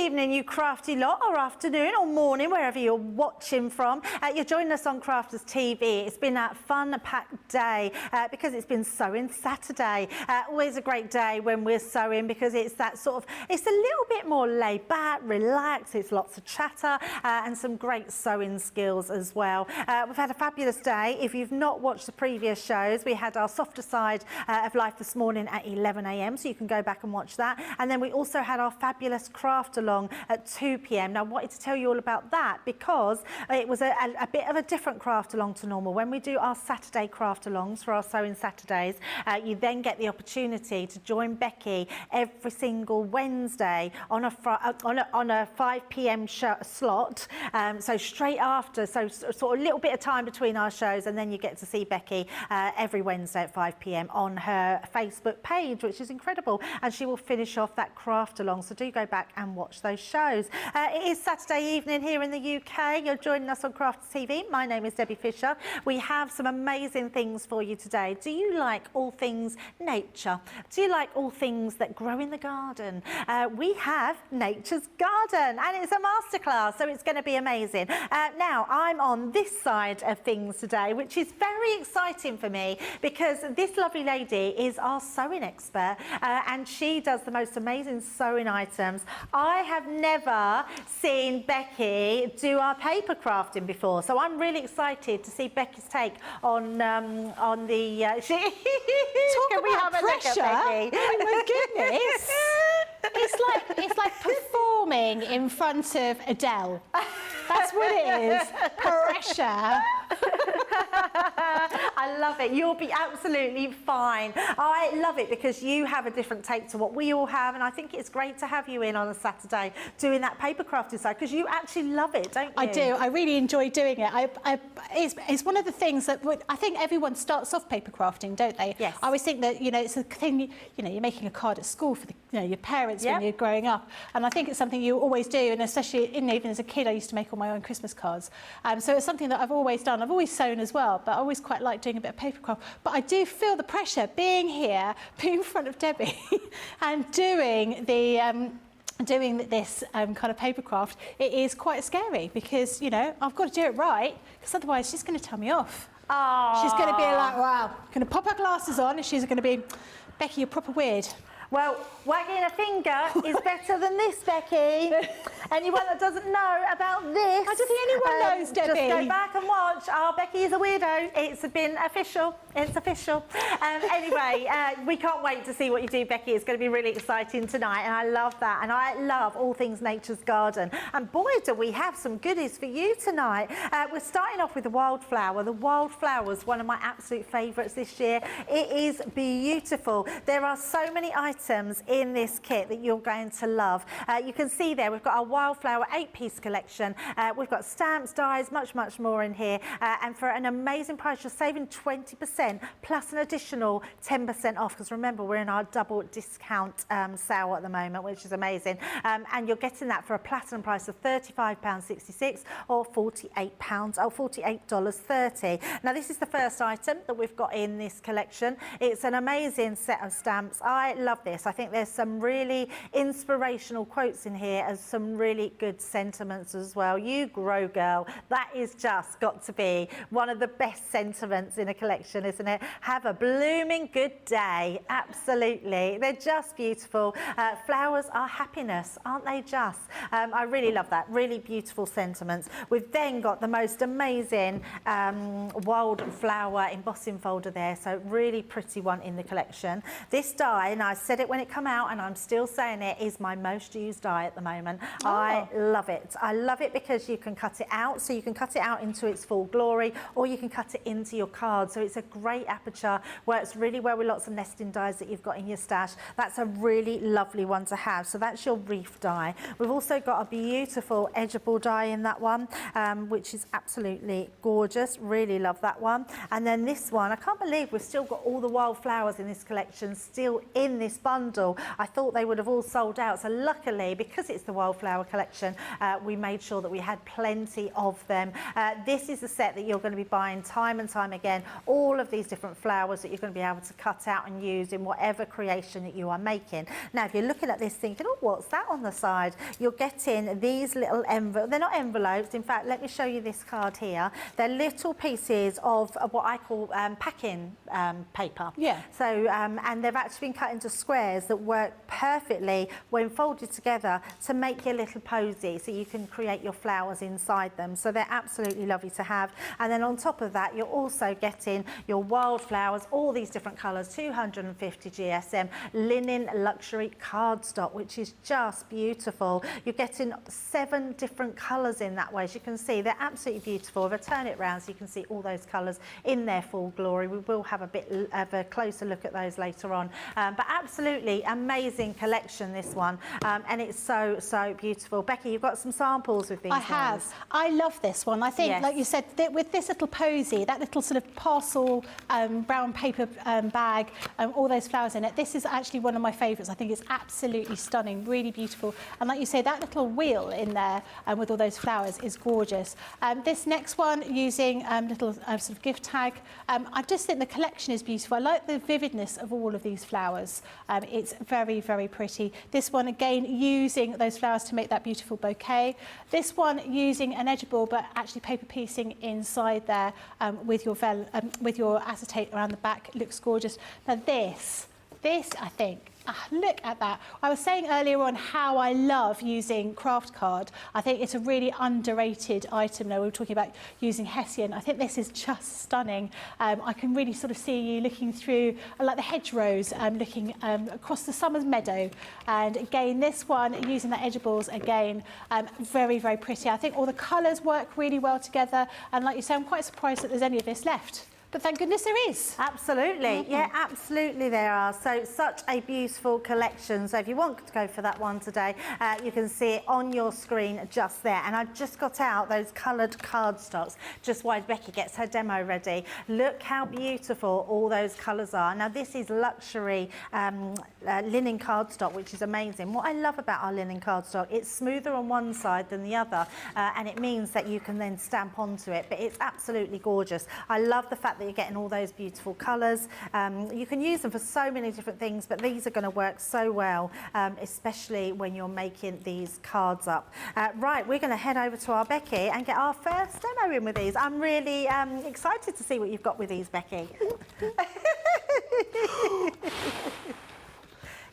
evening, you crafty lot, or afternoon or morning, wherever you're watching from. You're joining us on Crafters TV. It's been a fun-packed day because it's been Sewing Saturday. Always a great day when we're sewing because it's that sort of, it's a little bit more laid back, relaxed, it's lots of chatter and some great sewing skills as well. We've had a fabulous day. If you've not watched the previous shows, we had our softer side of life this morning at 11 AM, so you can go back and watch that. And then we also had our fabulous craft along at 2 PM. Now I wanted to tell you all about that because it was a bit of a different craft along to normal. When we do our Saturday craft alongs for our Sewing Saturdays, you then get the opportunity to join Becky every single Wednesday on a 5 PM slot, so straight after, so sort of a little bit of time between our shows, and then you get to see Becky every Wednesday at 5 PM on her Facebook page, which is incredible, and she will finish off that craft along, so do go back and watch those shows. It is Saturday evening here in the UK. You're joining us on Crafters TV. My name is Debbie Fisher. We have some amazing things for you today. Do you like all things nature? Do you like all things that grow in the garden? We have Nature's Garden, and it's a masterclass, so it's going to be amazing. Now, I'm on this side of things today, which is very exciting for me because this lovely lady is our sewing expert, and she does the most amazing sewing items. I have never seen Becky do our paper crafting before, so I'm really excited to see Becky's take on the. Talk about pressure! Oh my goodness! It's like performing in front of Adele. That's what it is. Pressure. I love it. You'll be absolutely fine. I love it because you have a different take to what we all have, and I think it's great to have you in on a Saturday doing that paper crafting side because you actually love it, don't you? I do. I really enjoy doing it. It's one of the things that I think everyone starts off paper crafting, don't they? Yes. I always think that it's a thing. You're making a card at school for your parents when you're growing up, and I think it's something you always do, and especially even as a kid, I used to make all my own Christmas cards. So it's something that I've always done. I've always sewn as well, but I always quite like doing a bit of paper craft. But I do feel the pressure being here, being in front of Debbie, and doing this kind of paper craft. It is quite scary because I've got to do it right, because otherwise she's going to tell me off. Aww. She's going to be like, wow, going to pop her glasses on, and she's going to be, Becky, you're proper weird. Well, wagging a finger is better than this, Becky. Anyone that doesn't know about this, I don't think anyone knows, Debbie. Just go back and watch. Oh, Becky is a weirdo. It's been official. It's official. Anyway, we can't wait to see what you do, Becky. It's going to be really exciting tonight, and I love that. And I love all things Nature's Garden. And boy, do we have some goodies for you tonight. We're starting off with the wildflower. The wildflower is one of my absolute favourites this year. It is beautiful. There are so many items in this kit that you're going to love. You can see there we've got our wildflower 8-piece collection. We've got stamps, dies, much more in here, and for an amazing price you're saving 20% plus an additional 10% off, because remember we're in our double discount sale at the moment, which is amazing, and you're getting that for a platinum price of £35.66 or $48.30. Now this is the first item that we've got in this collection. It's an amazing set of stamps. I love this. I think there's some really inspirational quotes in here and some really good sentiments as well. You grow, girl. That is just got to be one of the best sentiments in a collection, isn't it? Have a blooming good day. Absolutely. They're just beautiful. Flowers are happiness, aren't they just? I really love that. Really beautiful sentiments. We've then got the most amazing wildflower embossing folder there. So really pretty one in the collection. This die, and I said it when it came out and I'm still saying it, is my most used die at the moment. Oh. I love it. I love it because you can cut it out, so you can cut it out into its full glory, or you can cut it into your card. So it's a great aperture, works really well with lots of nesting dies that you've got in your stash. That's a really lovely one to have. So that's your reef die. We've also got a beautiful edgeable die in that one, which is absolutely gorgeous. Really love that one. And then this one, I can't believe we've still got all the wildflowers in this collection still in this box. bundle. I thought they would have all sold out. So luckily, because it's the Wildflower collection, we made sure that we had plenty of them. This is a set that you're going to be buying time and time again. All of these different flowers that you're going to be able to cut out and use in whatever creation that you are making. Now, if you're looking at this thinking, oh, what's that on the side? You're getting these little envelopes. They're not envelopes. In fact, let me show you this card here. They're little pieces of what I call packing paper. Yeah. So, and they've actually been cut into squares that work perfectly when folded together to make your little posy, so you can create your flowers inside them. So they're absolutely lovely to have. And then on top of that, you're also getting your wildflowers, all these different colours, 250 GSM, linen luxury cardstock, which is just beautiful. You're getting 7 different colours in that way. As you can see, they're absolutely beautiful. If I turn it round so you can see all those colours in their full glory. We will have a bit of a closer look at those later on. But absolutely amazing collection, this one. And it's so beautiful. Becky, you've got some samples with these I have. ones. I love this one. I think, Yes. like you said, with this little posy, that little sort of parcel brown paper bag, all those flowers in it, this is actually one of my favourites. I think it's absolutely stunning, really beautiful. And like you say, that little wheel in there with all those flowers is gorgeous. This next one, using little sort of gift tag, I just think the collection is beautiful. I like the vividness of all of these flowers. It's very, very pretty. This one, again, using those flowers to make that beautiful bouquet. This one, using an edible, but actually paper piecing inside there with your acetate around the back. It looks gorgeous. Now this I think, look at that. I was saying earlier on how I love using craft card. I think it's a really underrated item. Now we were talking about using Hessian. I think this is just stunning. I can really sort of see you looking through like the hedgerows, looking across the summer's meadow. And again, this one, using the edibles, again, very, very pretty. I think all the colours work really well together. And like you say, I'm quite surprised that there's any of this left. But thank goodness there is. Absolutely. Yeah, absolutely there are. So such a beautiful collection. So if you want to go for that one today, you can see it on your screen just there. And I've just got out those coloured cardstocks just while Becky gets her demo ready. Look how beautiful all those colours are. Now this is luxury linen cardstock, which is amazing. What I love about our linen cardstock, it's smoother on one side than the other, and it means that you can then stamp onto it. But it's absolutely gorgeous. I love the fact that you're getting all those beautiful colours. You can use them for so many different things, but these are going to work so well, especially when you're making these cards up. Right, we're going to head over to our Becky and get our first demo in with these. I'm really excited to see what you've got with these, Becky.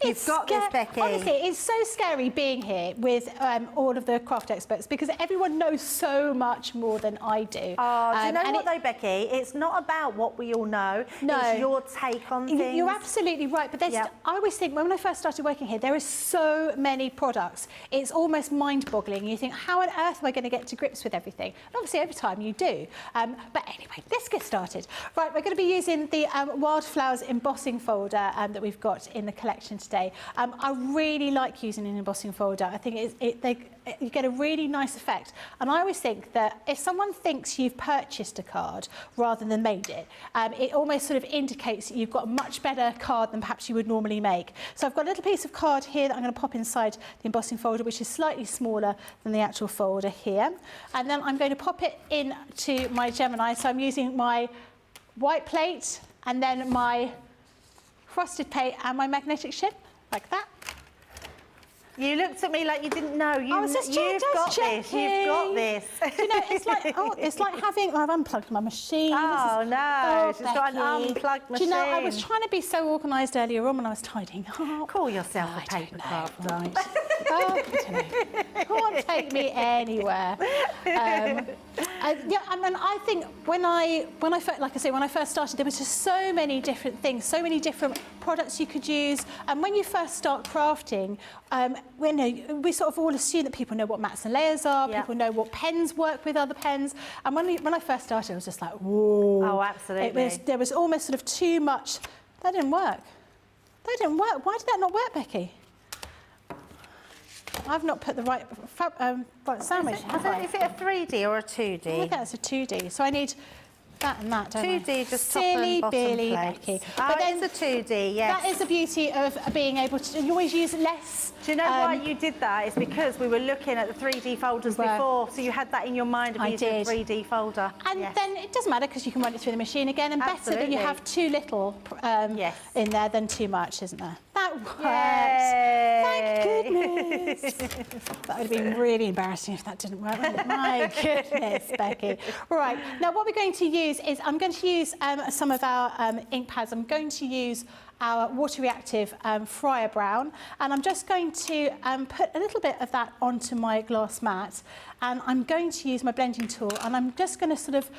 You've got this, Becky. Honestly, it's so scary being here with all of the craft experts because everyone knows so much more than I do. Oh, do you know what though, Becky? It's not about what we all know. No. It's your take on things. You're absolutely right. But I always think when I first started working here, there are so many products. It's almost mind-boggling. You think, how on earth am I going to get to grips with everything? And obviously, over time, you do. But anyway, let's get started. Right, we're going to be using the Wildflowers embossing folder that we've got in the collection today. I really like using an embossing folder. I think you get a really nice effect. And I always think that if someone thinks you've purchased a card rather than made it, it almost sort of indicates that you've got a much better card than perhaps you would normally make. So I've got a little piece of card here that I'm going to pop inside the embossing folder, which is slightly smaller than the actual folder here. And then I'm going to pop it into my Gemini. So I'm using my white plate and then my frosted plate and my magnetic ship, like that. You looked at me like you didn't know. I was just You've got this. You've got this. Do you know, it's like having. I've unplugged my machine. Oh no, she's got an Becky. unplugged machine. Do you know, I was trying to be so organised earlier on when I was tidying up. Call yourself a paper crafter. Right. I don't know. Can't take me anywhere. Yeah, I mean, I think when I first started, there was just so many different things, so many different products you could use. And when you first start crafting, we sort of all assume that people know what mats and layers are, people know what pens work with other pens. And when I first started, I was just like, whoa. Oh, absolutely. There was almost sort of too much. That didn't work. That didn't work. Why did that not work, Becky? I've not put the right sandwich, have I? Is it a 3D or a 2D? I think that's a 2D. So I need that and that, don't I? 2D, just top Silly and bottom Billy plates. Becky. Oh, But then it's a 2D, yes. that is the beauty of being able to, you always use less. Do you know why you did that? It's because we were looking at the 3D folders before, so you had that in your mind of using a 3D folder. And then it doesn't matter because you can run it through the machine again, and better that you have too little in there than too much, isn't there? That works. Thank goodness. That would have been really embarrassing if that didn't work, wouldn't it? My goodness, Becky. Right, now what we're going to use is, I'm going to use some of our ink pads. I'm going to use our water reactive Fryer Brown, and I'm just going to put a little bit of that onto my glass mat, and I'm going to use my blending tool, and I'm just going to sort of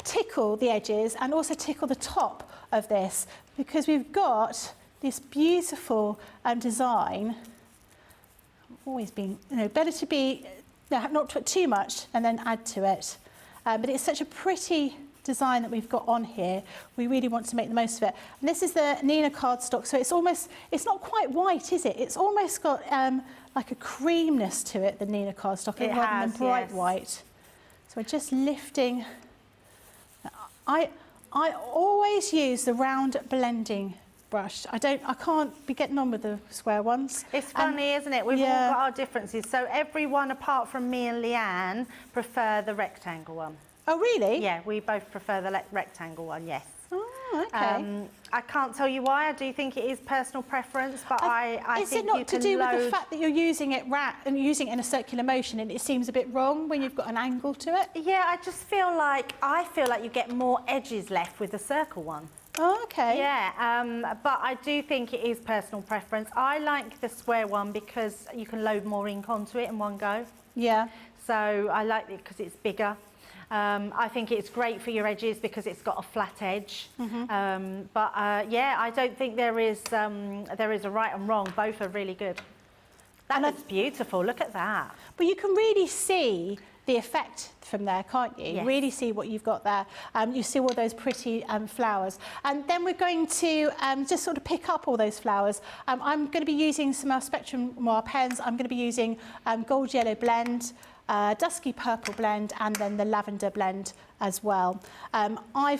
tickle the edges and also tickle the top of this, because we've got this beautiful design. Always been, better to be not put too much and then add to it, but it's such a pretty design that we've got on here. We really want to make the most of it. And this is the Nina cardstock, so it's not quite white, is it? It's almost got like a creamness to it, the Nina cardstock, rather than bright white. So we're just lifting. I always use the round blending brush. I can't be getting on with the square ones. It's funny, isn't it? We've all got our differences. So everyone apart from me and Leanne prefer the rectangle one. Oh, really? Yeah, we both prefer the rectangle one, yes. Oh, okay. I can't tell you why. I do think it is personal preference, but I think is it not to do with the fact that you're using it and using it in a circular motion, and it seems a bit wrong when you've got an angle to it? Yeah, I feel like you get more edges left with the circle one. Oh, okay. Yeah, but I do think it is personal preference. I like the square one because you can load more ink onto it in one go. Yeah. So I like it because it's bigger. I think it's great for your edges because it's got a flat edge. Yeah, I don't think there is a right and wrong. Both are really good. That looks beautiful. Look at that. But you can really see the effect from there, can't you? Yes. Really see what you've got there. You see all those pretty flowers. And then we're going to just sort of pick up all those flowers. I'm going to be using some of our Spectrum Noir pens. I'm going to be using Gold Yellow Blend, Dusky Purple Blend, and then the Lavender Blend as well. I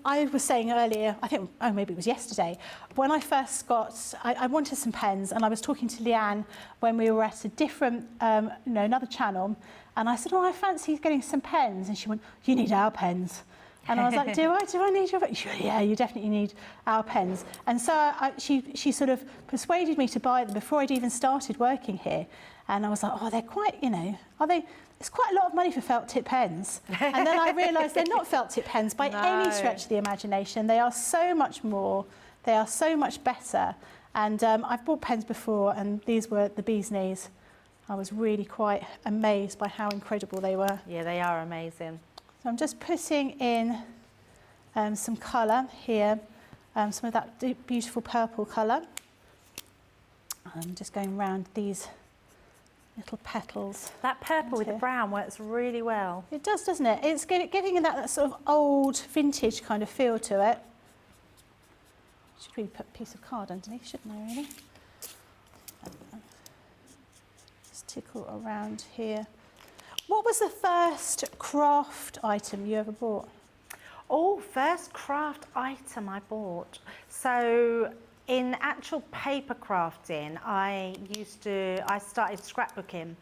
was saying earlier, I think, maybe it was yesterday, when I first I wanted some pens, and I was talking to Leanne when we were at a different, another channel, and I said, I fancy getting some pens, and she went, you need our pens. And I was like, do I need your pens? Yeah, you definitely need our pens. And so she sort of persuaded me to buy them before I'd even started working here. And I was like, they're quite, it's quite a lot of money for felt tip pens. And then I realised they're not felt tip pens by any stretch of the imagination. They are so much more, they are so much better. And I've bought pens before, and these were the bee's knees. I was really quite amazed by how incredible they were. Yeah, they are amazing. So I'm just putting in some colour here, some of that beautiful purple colour. I'm just going around these little petals. That purple with the brown works really well. It does, doesn't it? It's giving it that sort of old vintage kind of feel to it. Should really put a piece of card underneath, shouldn't I, really? Just tickle around here. What was the first craft item you ever bought? Oh, first craft item I bought. So in actual paper crafting, I started scrapbooking.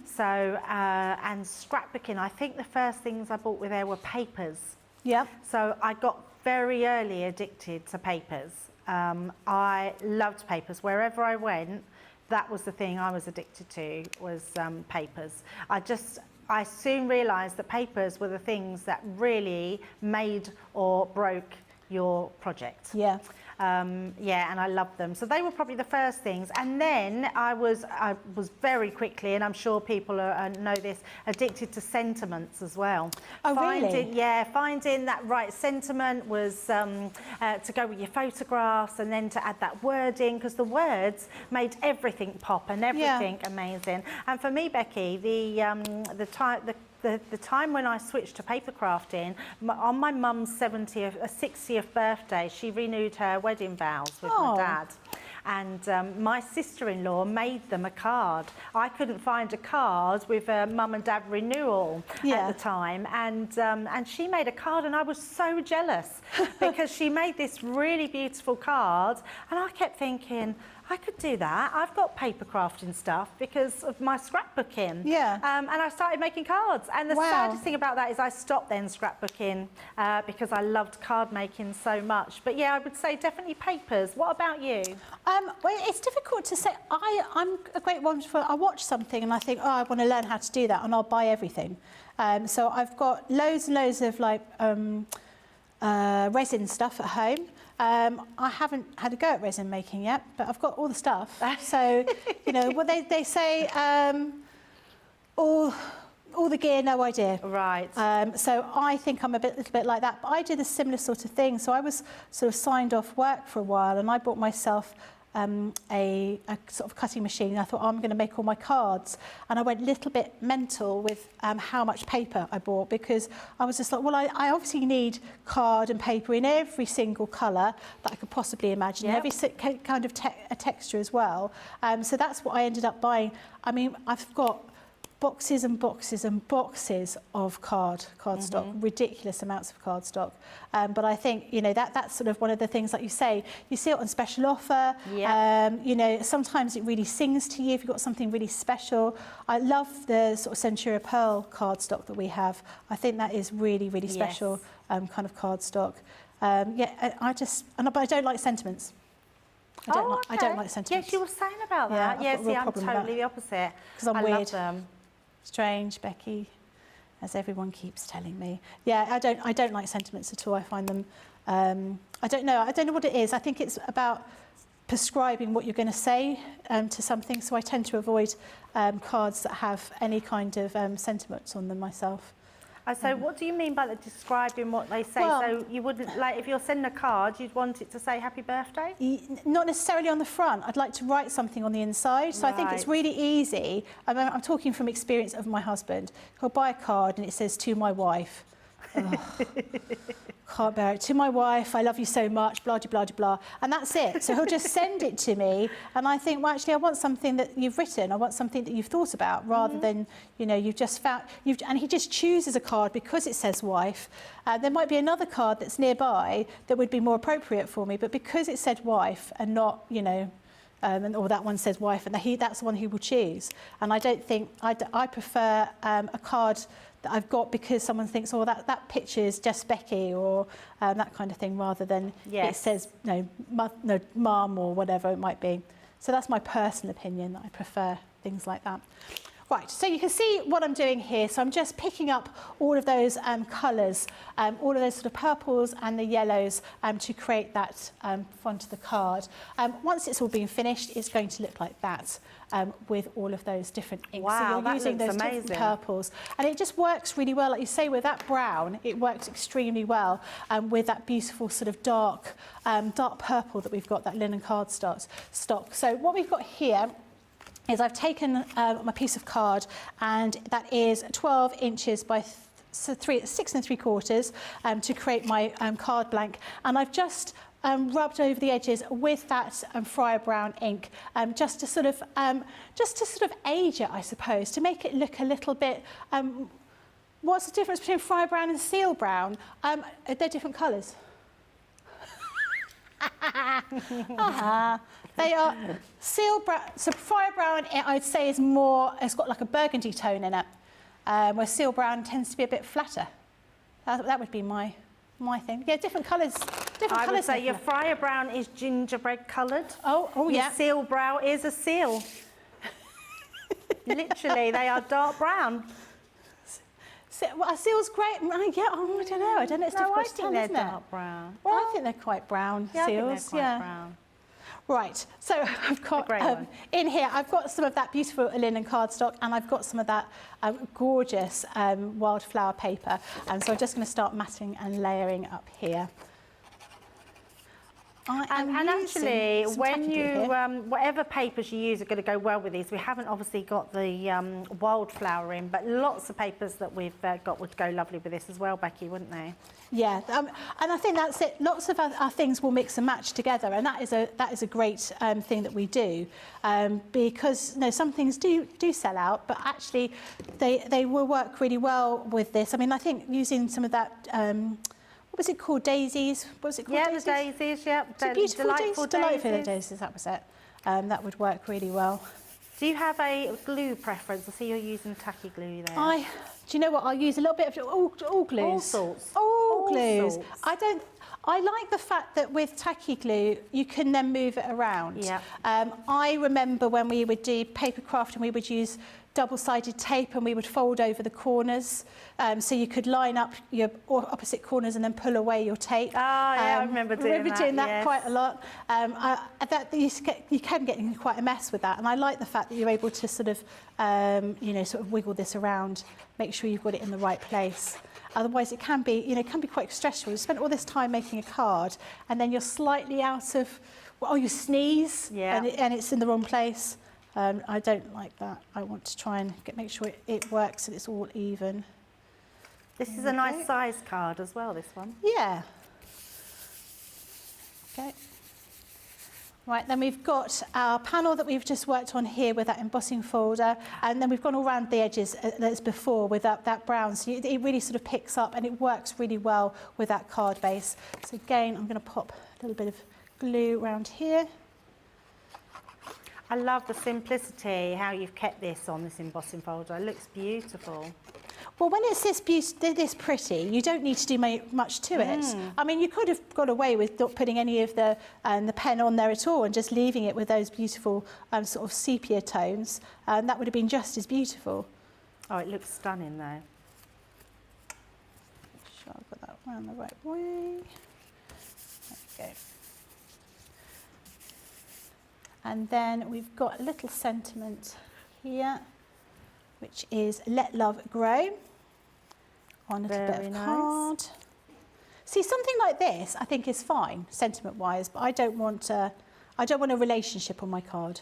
So, and scrapbooking, I think the first things I bought with there were papers. Yeah. So I got very early addicted to papers. I loved papers. Wherever I went, that was the thing I was addicted to, was papers. I soon realised that papers were the things that really made or broke your project. Yeah. Yeah, and I loved them. So they were probably the first things. And then I was very quickly, and I'm sure people know this, addicted to sentiments as well. Oh, really? Yeah, finding that right sentiment was to go with your photographs, and then to add that word in, because the words made everything pop and everything amazing. And for me, Becky, the time when I switched to paper crafting, on my mum's 60th birthday, she renewed her wedding vows with my dad. and my sister-in-law made them a card. I couldn't find a card with a mum and dad renewal at the time, and she made a card, and I was so jealous because she made this really beautiful card, and I kept thinking, I could do that. I've got paper crafting stuff because of my scrapbooking. Yeah. And I started making cards. And the saddest thing about that is I stopped then scrapbooking because I loved card making so much. But yeah, I would say definitely papers. What about you? Well, it's difficult to say. I'm a great one for, I watch something and I think, oh, I want to learn how to do that, and I'll buy everything. So I've got loads and loads of like resin stuff at home. I haven't had a go at resin making yet, but I've got all the stuff. So, you know, what they say, all the gear, no idea. Right. So I think I'm a little bit like that. But I did a similar sort of thing. So I was sort of signed off work for a while, and I bought myself a sort of cutting machine. I thought, oh, I'm going to make all my cards, and I went a little bit mental with how much paper I bought, because I was just like, well, I obviously need card and paper in every single colour that I could possibly imagine, every kind of texture as well. So that's what I ended up buying. I mean, I've got boxes and boxes and boxes of cardstock, ridiculous amounts of cardstock. But I think, you know, that's sort of one of the things, like you say, you see it on special offer. You know, sometimes it really sings to you if you've got something really special. I love the sort of Centura Pearl cardstock that we have. I think that is really, really special kind of cardstock. But I don't like sentiments. I don't like sentiments. Yes, you were saying about that. Yeah, see, I'm totally the opposite. Because I'm weird. Love them. Strange, Becky, as everyone keeps telling me. Yeah, I don't like sentiments at all. I find them, I don't know what it is. I think it's about prescribing what you're going to say to something. So I tend to avoid cards that have any kind of sentiments on them myself. So what do you mean by the describing what they say? Well, so you wouldn't, like, if you're sending a card, you'd want it to say happy birthday? Not necessarily on the front. I'd like to write something on the inside. So I think it's really easy. I'm talking from experience of my husband. He'll buy a card and it says, to my wife. Can't bear it. To my wife, I love you so much, blah, blah, blah, blah. And that's it. So he'll just send it to me. And I think, well, actually, I want something that you've written. I want something that you've thought about, rather than, you know, you've just found... And he just chooses a card because it says wife. There might be another card that's nearby that would be more appropriate for me. But because it said wife and not, you know... or that one says wife, and that's the one he will choose. And I don't think... I prefer a card that I've got because someone thinks, oh, that picture is just Becky, or that kind of thing, rather than it says, no, mum, or whatever it might be. So that's my personal opinion, that I prefer things like that. Right, so you can see what I'm doing here. So I'm just picking up all of those colours, all of those sort of purples and the yellows to create that front of the card. Once it's all been finished, it's going to look like that with all of those different inks. Wow, so you're that using looks those amazing. different purples. And it just works really well. Like you say, with that brown, it works extremely well with that beautiful sort of dark purple that we've got, that linen cardstock. So what we've got here is I've taken my piece of card, and that is 12 inches by 6 3/4 to create my card blank, and I've just rubbed over the edges with that Fryer Brown ink, just to sort of age it, I suppose, to make it look a little bit. What's the difference between Fryer Brown and Seal Brown? They're different colours. They are Seal Brown. So Fryer Brown, I'd say, is more. It's got like a burgundy tone in it, where Seal Brown tends to be a bit flatter. That would be my thing. Yeah, different colours. I would say your Fryer Brown is gingerbread coloured. Oh yeah. Your Seal Brown is a seal. Literally, they are dark brown. Well, a seal's great. Yeah, I don't know. It's difficult to tell, isn't it? Dark brown. Well, I think they're quite brown, yeah, seals. I think they're quite brown. Right, so I've got in here, I've got some of that beautiful linen cardstock, and I've got some of that gorgeous wildflower paper. And so I'm just going to start matting and layering up here. And actually, when you, whatever papers you use are going to go well with these. We haven't obviously got the wildflower in, but lots of papers that we've got would go lovely with this as well, Becky, wouldn't they? Yeah, and I think that's it. Lots of our things will mix and match together, and that is a great thing that we do, because some things do sell out, but actually they will work really well with this. I mean, I think using some of that. What was it called? Daisies? What was it called? Yeah, daisies? The daisies, yeah. Delightful daisies, that was it. That would work really well. Do you have a glue preference? I see you're using tacky glue there. Do you know what? I'll use a little bit of all glues. All sorts. All glues. I like the fact that with tacky glue, you can then move it around. Yeah. I remember when we would do paper craft and we would use double-sided tape and we would fold over the corners, so you could line up your opposite corners and then pull away your tape. Yeah, I remember doing that. Yes. Quite a lot. You can get in quite a mess with that, and I like the fact that you're able to sort of, sort of wiggle this around, make sure you've got it in the right place. Otherwise, it can be, quite stressful. You spent all this time making a card, and then you're slightly out of, you sneeze, and it's in the wrong place. I don't like that. I want to try and make sure it works and it's all even. This is a nice size card as well, this one. Yeah. Okay. Right, then we've got our panel that we've just worked on here with that embossing folder, and then we've gone all around the edges as before with that brown, so it really sort of picks up and it works really well with that card base. So again, I'm going to pop a little bit of glue around here. I love the simplicity, how you've kept this on this embossing folder. It looks beautiful. Well, when it's this pretty, you don't need to do much to it. I mean, you could have got away with not putting any of the pen on there at all and just leaving it with those beautiful sort of sepia tones. That would have been just as beautiful. Oh, it looks stunning, though. Make sure I've got that around the right way. There we go. And then we've got a little sentiment here, which is "Let Love Grow" on a little bit of card. See, something like this, I think, is fine sentiment-wise, but I don't want a relationship on my card.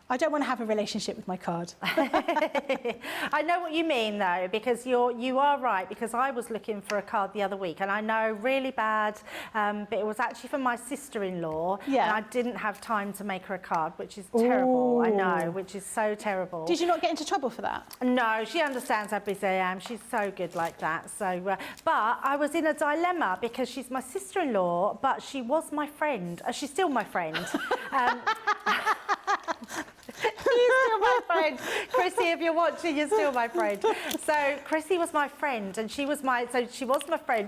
I don't want to have a relationship with my card. I know what you mean, though, because you are right, because I was looking for a card the other week, and I know, really bad, but it was actually for my sister-in-law, and I didn't have time to make her a card, which is terrible. I know, which is so terrible. Did you not get into trouble for that? No, she understands how busy I am. She's so good like that. So, but I was in a dilemma because she's my sister-in-law, but she was my friend. She's still my friend. She's still my friend. Chrissy, if you're watching, you're still my friend. So Chrissy was my friend, and she was my friend.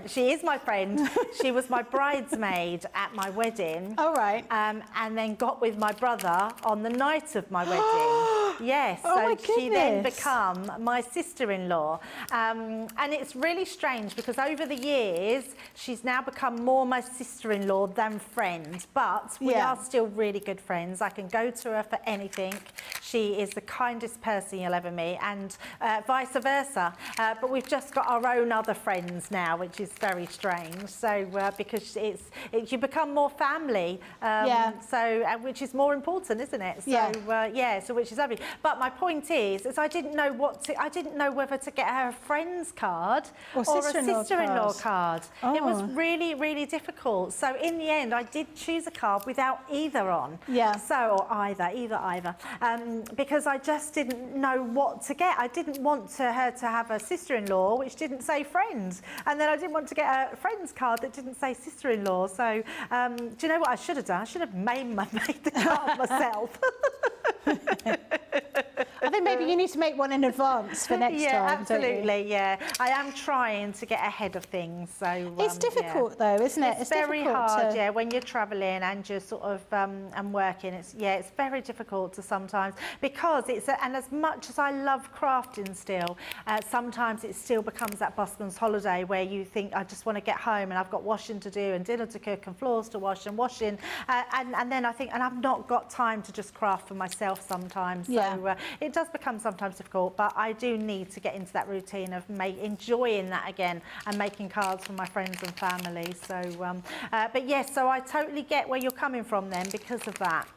She is my friend. She was my bridesmaid at my wedding. All right. And then got with my brother on the night of my wedding. Yes. So she then became my sister-in-law. And it's really strange because over the years, she's now become more my sister-in-law than friend. But we are still really good friends. I can go to her for anything. She is the kindest person you'll ever meet, and vice versa. But we've just got our own other friends now, which is very strange. So because you become more family, so which is more important, isn't it? So so which is lovely. But my point is I didn't know whether to get her a friend's card or a sister-in-law card. It was really, really difficult. So in the end, I did choose a card without either on. Yeah. So or either. Because I just didn't know what to get. I didn't want her to have a sister-in-law which didn't say friends, and then I didn't want to get a friend's card that didn't say sister-in-law. So do you know what I should have done? I should have made the card myself. I think maybe you need to make one in advance for next time. Yeah, absolutely. Yeah, I am trying to get ahead of things. So it's difficult though, isn't it? It's very hard. Yeah, when you're travelling and you're sort of and working, it's very difficult to sometimes, because and as much as I love crafting still, sometimes it still becomes that busman's holiday where you think, I just want to get home and I've got washing to do and dinner to cook and floors to wash and washing, and then I think, and I've not got time to just craft for myself sometimes. So it it does become sometimes difficult, but I do need to get into that routine of enjoying that again and making cards for my friends and family. So, but yes, so I totally get where you're coming from then because of that.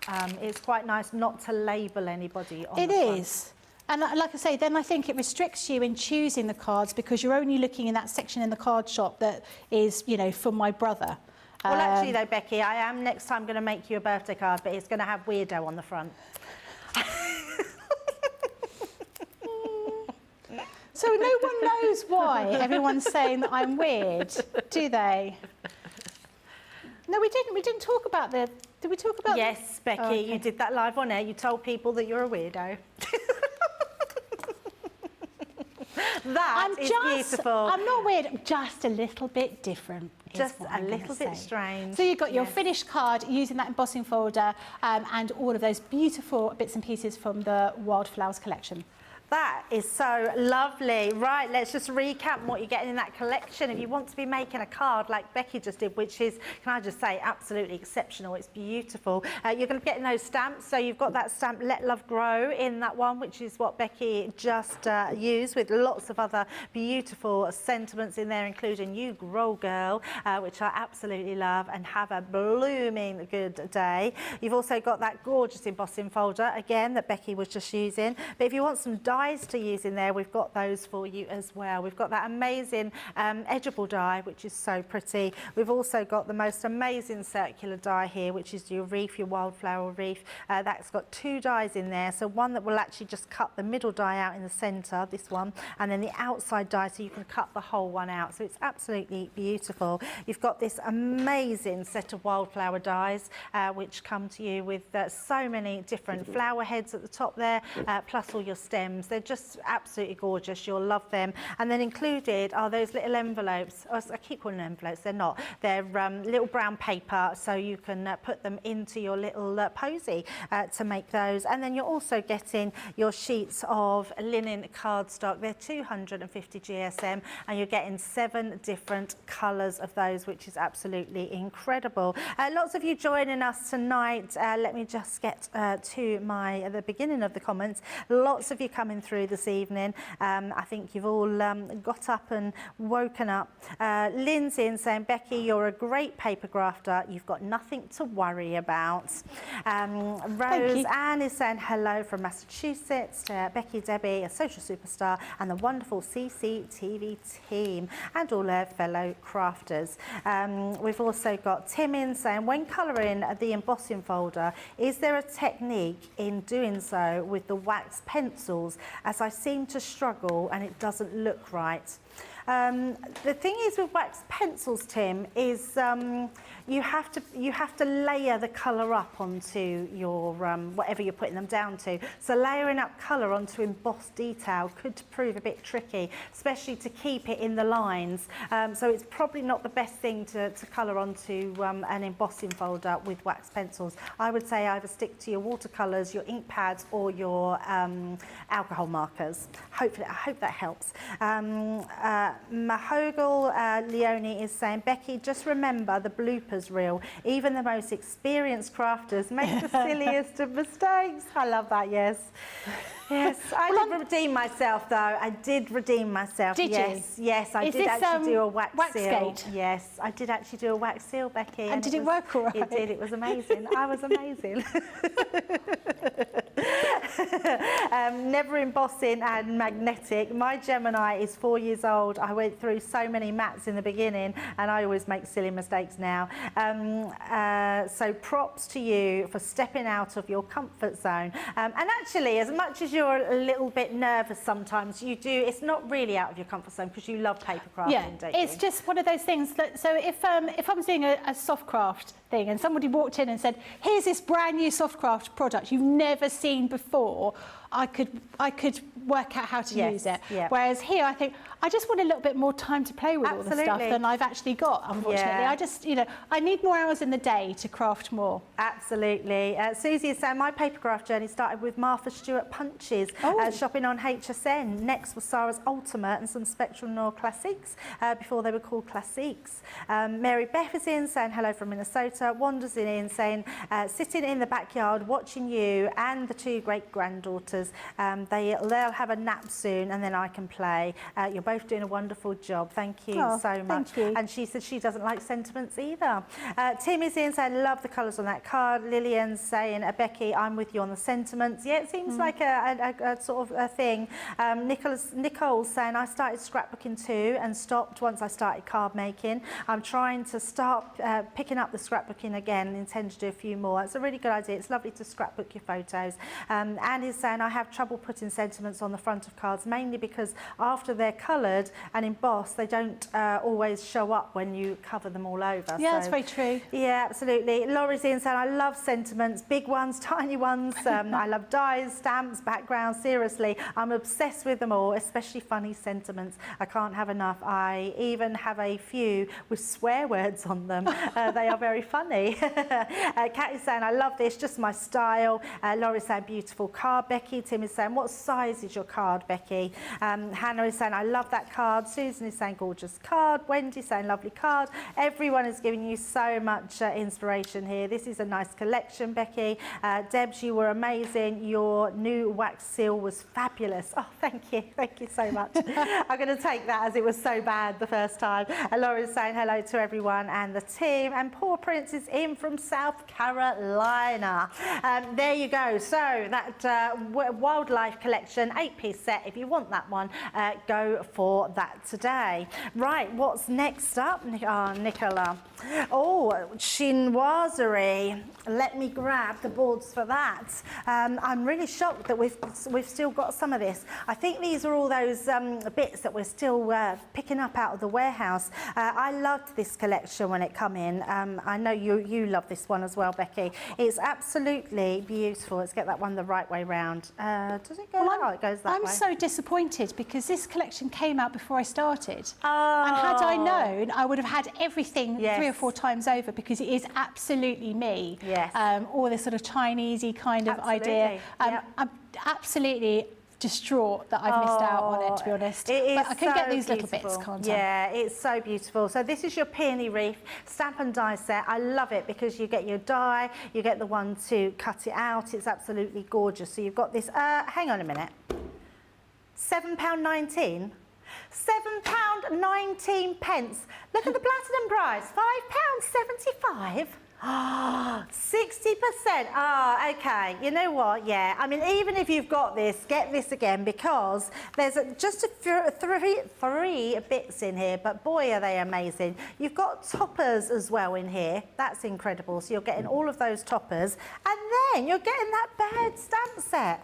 It's quite nice not to label anybody on the front. It is. And like I say, then I think it restricts you in choosing the cards because you're only looking in that section in the card shop that is, you know, for my brother. Well, actually though, Becky, I am next time going to make you a birthday card, but it's going to have weirdo on the front. So no one knows why everyone's saying that I'm weird, do they? No, we didn't. We didn't talk about the... Did we talk about... Yes, Becky, oh, okay. You did that live on air. You told people that you're a weirdo. That is beautiful. I'm not weird, I'm just a little bit different. Just a little bit strange. So you've got your finished card using that embossing folder and all of those beautiful bits and pieces from the Wildflowers collection. That is so lovely. Right, let's just recap what you're getting in that collection. If you want to be making a card like Becky just did, which is, can I just say, absolutely exceptional. It's beautiful. You're going to get in those stamps. So you've got that stamp, Let Love Grow, in that one, which is what Becky just used, with lots of other beautiful sentiments in there, including You Grow Girl, which I absolutely love, and have a blooming good day. You've also got that gorgeous embossing folder, again, that Becky was just using. But if you want some dies to use in there, we've got those for you as well. We've got that amazing edgeable die, which is so pretty. We've also got the most amazing circular die here, which is your wreath, your wildflower wreath. That's got 2 dies in there. So one that will actually just cut the middle die out in the center, this one, and then the outside die so you can cut the whole one out. So it's absolutely beautiful. You've got this amazing set of wildflower dies, which come to you with so many different flower heads at the top there, plus all your stems. They're just absolutely gorgeous. You'll love them. And then included are those little envelopes. Oh, I keep calling them envelopes. They're not. They're little brown paper, so you can put them into your little posy to make those. And then you're also getting your sheets of linen cardstock. They're 250 GSM, and you're getting 7 different colours of those, which is absolutely incredible. Lots of you joining us tonight. Let me just get to the beginning of the comments. Lots of you coming through this evening. I think you've all got up and woken up. Lynn's in saying, Becky, you're a great paper grafter. You've got nothing to worry about. Rose Ann is saying hello from Massachusetts to Becky, Debbie, a social superstar, and the wonderful CCTV team and all their fellow crafters. We've also got Tim in saying, when colouring the embossing folder, is there a technique in doing so with the wax pencils, as I seem to struggle and it doesn't look right? The thing is with wax pencils, Tim, is you have to layer the colour up onto your whatever you're putting them down to. So layering up colour onto embossed detail could prove a bit tricky, especially to keep it in the lines. So it's probably not the best thing to colour onto an embossing folder with wax pencils. I would say either stick to your watercolours, your ink pads, or your alcohol markers. Hopefully, I hope that helps. Mahogel Leone is saying, Becky, just remember the bloopers reel. Even the most experienced crafters make the silliest of mistakes. I love that, yes. Yes, I did redeem myself, though. I did redeem myself. Did you? Yes, I did actually do a wax seal. Skate? Yes, I did actually do a wax seal, Becky. And did it work all right? It did. It was amazing. I was amazing. Never embossing and magnetic. My Gemini is 4 years old. I went through so many mats in the beginning, and I always make silly mistakes now. So props to you for stepping out of your comfort zone. And actually, as much as you're a little bit nervous sometimes, it's not really out of your comfort zone because you love paper crafting, don't you? It's just one of those things that, so if I was doing a soft craft thing and somebody walked in and said, here's this brand new soft craft product you've never seen before, I could work out how to Yes, use it. yeah. Whereas here, I think I just want a little bit more time to play with all the stuff Absolutely. than I've actually got, unfortunately. Yeah. I just, you know, I need more hours in the day to craft more. Absolutely. Susie is saying, my paper craft journey started with Martha Stewart punches, shopping on HSN. Next was Sarah's Ultimate and some Spectrum Noir Classics, before they were called Classiques. Mary Beth is in saying hello from Minnesota. Wanda's in saying, sitting in the backyard watching you and the two great-granddaughters. They'll have a nap soon and then I can play. You're both doing a wonderful job. Thank you so much. Thank you. And she said she doesn't like sentiments either. Tim is in saying, love the colours on that card. Lillian's saying, Becky, I'm with you on the sentiments. Yeah, it seems like a sort of a thing. Nicole's saying, I started scrapbooking too and stopped once I started card making. I'm trying to start picking up the scrapbooking again and intend to do a few more. It's a really good idea. It's lovely to scrapbook your photos. Anne is saying, I have trouble putting sentiments on the front of cards, mainly because after they're coloured and embossed, they don't always show up when you cover them all over. Yeah, that's very true. Yeah, absolutely. Laurie's in saying, I love sentiments, big ones, tiny ones. I love dies, stamps, backgrounds. Seriously, I'm obsessed with them all, especially funny sentiments. I can't have enough. I even have a few with swear words on them. They are very funny. Kat is saying, I love this, just my style. Laurie's saying, beautiful card, Becky. Tim is saying, what size is your card, Becky? Hannah is saying, I love that card. Susan is saying, gorgeous card. Wendy's saying, lovely card. Everyone is giving you so much inspiration here. This is a nice collection, Becky. Debs, you were amazing. Your new wax seal was fabulous. Oh, thank you. Thank you so much. I'm going to take that as it was so bad the first time. Laura's saying hello to everyone and the team. And Poor Prince is in from South Carolina. There you go. So that wildlife collection, 8-piece set. If you want that one, go for that today. Right, what's next up? Nicola. Oh, chinoiserie. Let me grab the boards for that. I'm really shocked that we've still got some of this. I think these are all those bits that we're still picking up out of the warehouse. I loved this collection when it come in. I know you love this one as well, Becky. It's absolutely beautiful. Let's get that one the right way round. Does it go? It goes that way. I'm so disappointed because this collection came out before I started. Oh. And had I known, I would have had everything 3 or 4 times over because it is absolutely me. Yes. All this sort of Chinesey kind of idea. Yep. I'm absolutely distraught that I've missed out on it, to be honest. It is but I can so get these beautiful. little bits, can't I? Yeah, it's so beautiful. So this is your peony wreath stamp and die set. I love it because you get your die, you get the one to cut it out. It's absolutely gorgeous. So you've got this, hang on a minute, £7.19. £7.19 pence. Look at the platinum price, £5.75. 60%. Ah, okay. You know what? Yeah. I mean, even if you've got this, get this again because there's just three bits in here, but boy, are they amazing. You've got toppers as well in here. That's incredible. So you're getting all of those toppers, and then you're getting that bird stamp set.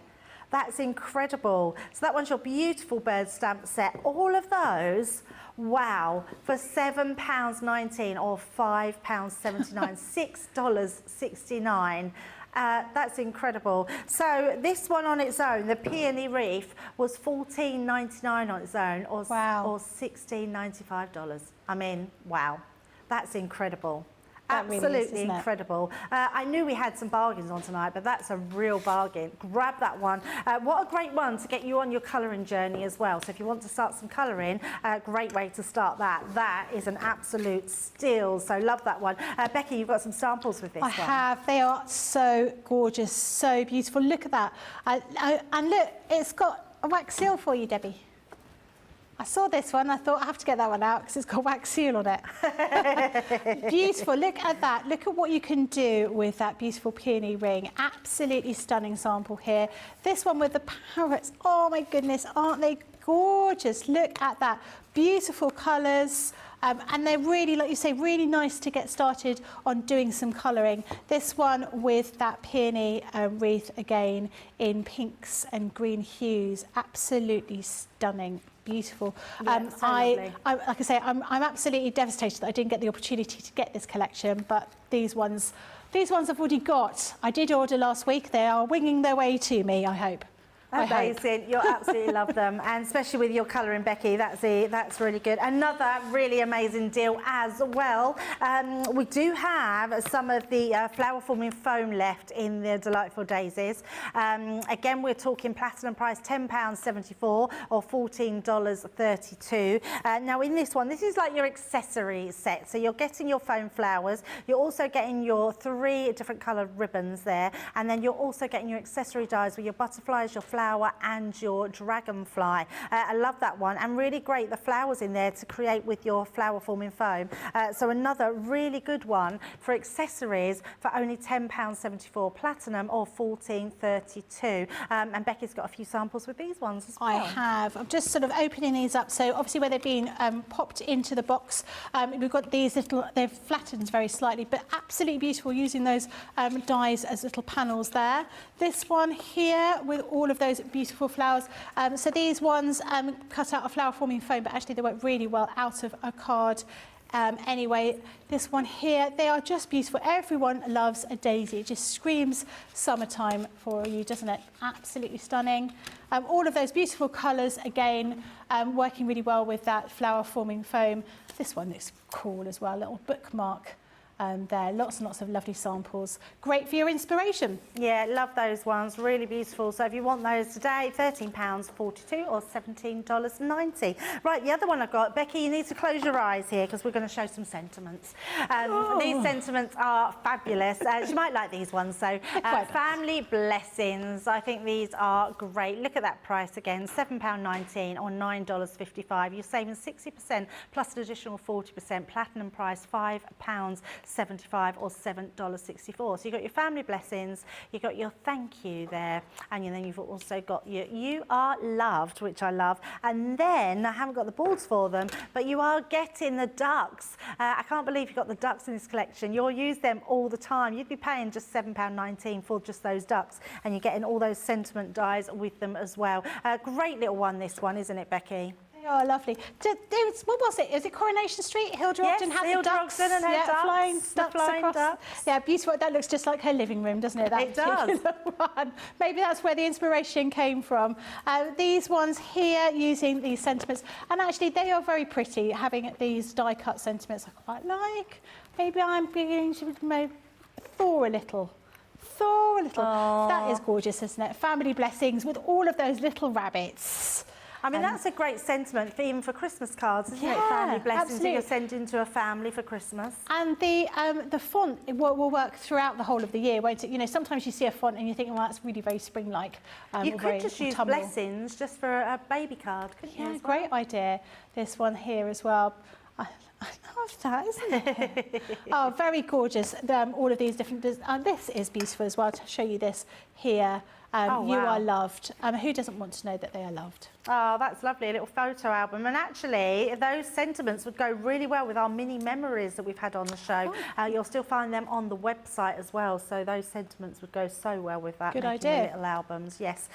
That's incredible. So that one's your beautiful bird stamp set. All of those, wow, for £7.19 or £5.79, $6.69. That's incredible. So this one on its own, the peony wreath, was $14.99 on its own, or $16.95. I mean, wow, that's incredible. Absolutely really is, incredible. I knew we had some bargains on tonight, but that's a real bargain. Grab that one. What a great one to get you on your colouring journey as well. So if you want to start some colouring, great way to start that. That is an absolute steal. So love that one. Becky, you've got some samples with this one. I have. They are so gorgeous, so beautiful. Look at that. And look, it's got a wax seal for you, Debbie. I saw this one, I thought I have to get that one out because it's got wax seal on it. Beautiful, look at that. Look at what you can do with that beautiful peony ring. Absolutely stunning sample here. This one with the parrots, oh my goodness, aren't they gorgeous? Look at that. Beautiful colours. And they're really, like you say, really nice to get started on doing some colouring. This one with that peony wreath again in pinks and green hues. Absolutely stunning. Beautiful. Yeah, so lovely. like I say, I'm absolutely devastated that I didn't get the opportunity to get this collection, but these ones I've already got. I did order last week. They are winging their way to me, I hope. Amazing. You'll absolutely love them, and especially with your colouring, Becky, that's really good. Another really amazing deal as well. We do have some of the flower forming foam left in the Delightful Daisies. Again, we're talking platinum price £10.74 or $14.32. Now in this one, this is like your accessory set. So you're getting your foam flowers, you're also getting your 3 different coloured ribbons there, and then you're also getting your accessory dies with your butterflies, your flower and your dragonfly. I love that one, and really great the flowers in there to create with your flower forming foam. So another really good one for accessories for only £10.74 platinum or $14.32. And Becky's got a few samples with these ones as well. I have. I'm just sort of opening these up. So obviously where they've been popped into the box, we've got these little, they've flattened very slightly, but absolutely beautiful using those dies as little panels there. This one here with all of those beautiful flowers. So these ones cut out of flower forming foam, but actually they work really well out of a card. Anyway, this one here, they are just beautiful. Everyone loves a daisy. It just screams summertime for you, doesn't it? Absolutely stunning. All of those beautiful colours, again, working really well with that flower forming foam. This one looks cool as well, a little bookmark. There, lots and lots of lovely samples. Great for your inspiration. Yeah, love those ones, really beautiful. So if you want those today, £13.42 or $17.90. Right, the other one I've got, Becky, you need to close your eyes here because we're going to show some sentiments. These sentiments are fabulous. You might like these ones. So Family Blessings, I think these are great. Look at that price again, £7.19 or $9.55. You're saving 60% plus an additional 40%. Platinum price, £5.75 or $7.64. So you've got your Family Blessings, you've got your thank you there, and then you've also got your You Are Loved, which I love. And then I haven't got the boards for them, but you are getting the ducks. I can't believe you've got the ducks in this collection. You'll use them all the time. You'd be paying just £7.19 for just those ducks, and you're getting all those sentiment dies with them as well. Great little one, this one, isn't it, Becky? Oh, lovely. What was it? Is it Coronation Street? Hilda Ogden had the ducks. And her ducks, flying ducks across. Ducks. Yeah, beautiful. That looks just like her living room, doesn't it? That it does. One. Maybe that's where the inspiration came from. These ones here using these sentiments, and actually they are very pretty. Having these die-cut sentiments, I quite like. Maybe I'm beginning to thaw a little. Aww. That is gorgeous, isn't it? Family Blessings with all of those little rabbits. I mean, that's a great sentiment, even for Christmas cards, isn't it? Family Blessings that you're sending to a family for Christmas. And the font will work throughout the whole of the year, won't it? You know, sometimes you see a font and you think, well, that's really very spring-like. You could just use Blessings just for a baby card, couldn't you? Yeah, great idea. This one here as well. I love that, isn't it? Oh, very gorgeous. All of these different... this is beautiful as well, to show you this here. You are loved. Who doesn't want to know that they are loved? Oh, that's lovely, a little photo album. And actually, those sentiments would go really well with our mini memories that we've had on the show. You'll still find them on the website as well. So those sentiments would go so well with that. Good idea. Little albums, yes.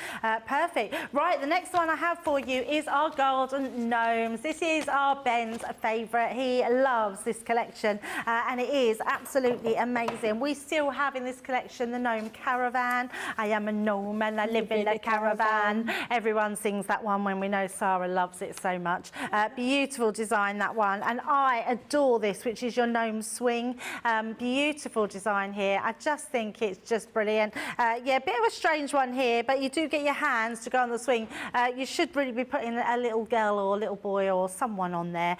Perfect. Right, the next one I have for you is our garden gnomes. This is our Ben's favourite. He loves this collection and it is absolutely amazing. We still have in this collection the gnome caravan. I am a gnome and I live in a caravan. Everyone sings that one when we know Sarah loves it so much. Beautiful design, that one. And I adore this, which is your gnome swing. Beautiful design here. I just think it's just brilliant. Yeah, a bit of a strange one here, but you do get your hands to go on the swing. You should really be putting a little girl or a little boy or someone on there.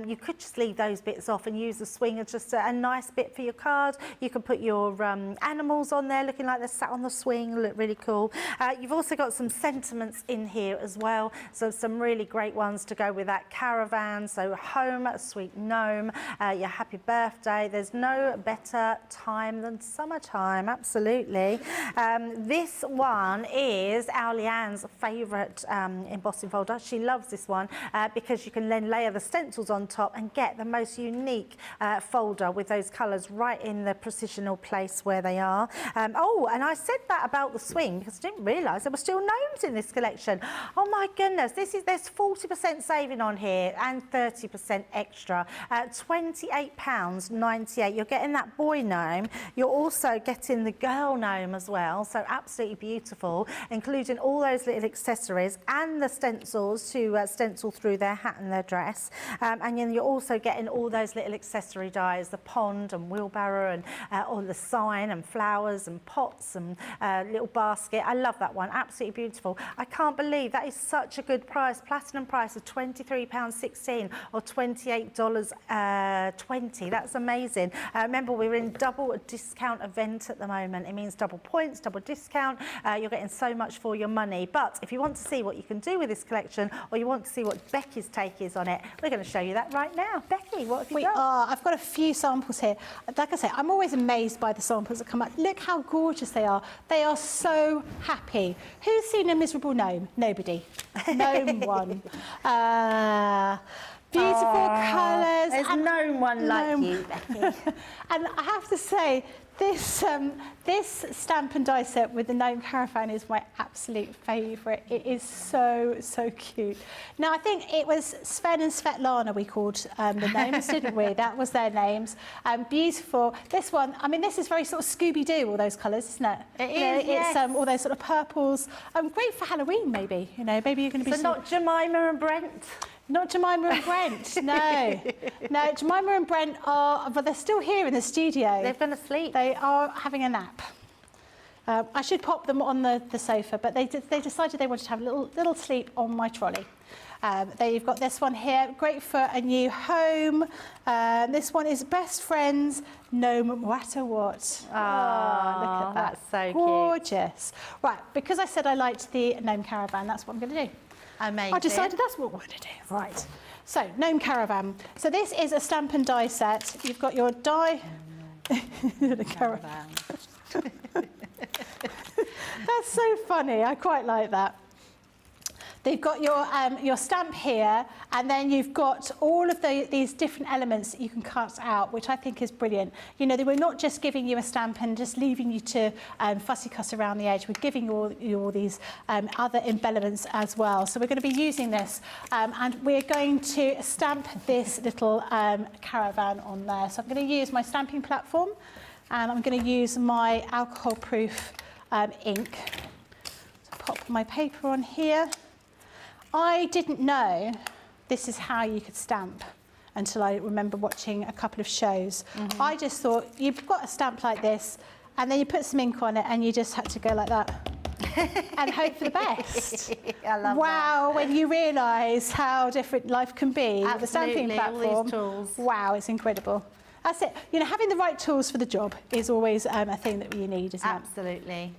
You could just leave those bits off and use the swing as just a nice bit for your card. You can put your animals on there looking like they're sat on the swing, look really cool. You've also got some sentiments in here as well. So some really great ones to go with that caravan. So home, sweet gnome, your happy birthday. There's no better time than summertime, absolutely. This one is our Leanne's favourite embossing folder. She loves this one because you can then layer the stencils on top and get the most unique folder with those colours right in the precisional place where they are. Oh, and I said that about the swing because I didn't realise there were still gnomes in this collection. Oh my goodness, there's 40% saving on here and 30% extra. £28.98. You're getting that boy gnome. You're also getting the girl gnome as well. So absolutely beautiful, including all those little accessories and the stencils to stencil through their hat and their dress. And then you're also getting all those little accessory dies, the pond and wheelbarrow and all the sign and flowers and pots and little basket. I love that one. Absolutely beautiful. I can't believe that is such a good price. Platinum price of £23.16 or $28.20. That's amazing. Remember, we're in double discount event at the moment. It means double points, double discount. You're getting so much for your money. But if you want to see what you can do with this collection, or you want to see what Becky's take is on it, we're going to show you that right now. Becky, what have you got? I've got a few samples here. Like I say, I'm always amazed by the samples that come up. Look how gorgeous they are. They are so happy. Who's seen a miserable gnome? Nobody. No one. Beautiful colours. There's no one like you, Becky. And I have to say, this stamp and die set with the gnome caravan is my absolute favourite. It is so, so cute. Now, I think it was Sven and Svetlana we called the gnomes, didn't we? That was their names. Beautiful. This one, I mean, this is very sort of Scooby-Doo, all those colours, isn't it? It is, yes. It's all those sort of purples. Great for Halloween, maybe. You know, maybe you're going to be... So not Jemima and Brent? Not Jemima and Brent, no. No, Jemima and Brent are, but they're still here in the studio. They've gone to sleep. They are having a nap. I should pop them on the sofa, but they decided they wanted to have a little sleep on my trolley. There you've got this one here, great for a new home. This one is Best Friends, no matter what. Oh, look at that. That's so gorgeous. Right, because I said I liked the gnome caravan, that's what I'm going to do. Amazing. I decided that's what we're going to do. Right. So, gnome caravan. So this is a stamp and die set. You've got your die. The caravan. That's so funny. I quite like that. They've got your stamp here, and then you've got all of these different elements that you can cut out, which I think is brilliant. You know, they were not just giving you a stamp and just leaving you to fussy cut around the edge. We're giving you all these other embellishments as well. So we're going to be using this, and we're going to stamp this little caravan on there. So I'm going to use my stamping platform, and I'm going to use my alcohol-proof ink. So pop my paper on here. I didn't know this is how you could stamp until I remember watching a couple of shows. I just thought you've got a stamp like this and then you put some ink on it and you just had to go like that and hope for the best. I love wow, that. When you realise how different life can be with the stamping platform. All these tools. Wow, it's incredible. That's it. You know, having the right tools for the job is always a thing that you need, isn't it? Absolutely.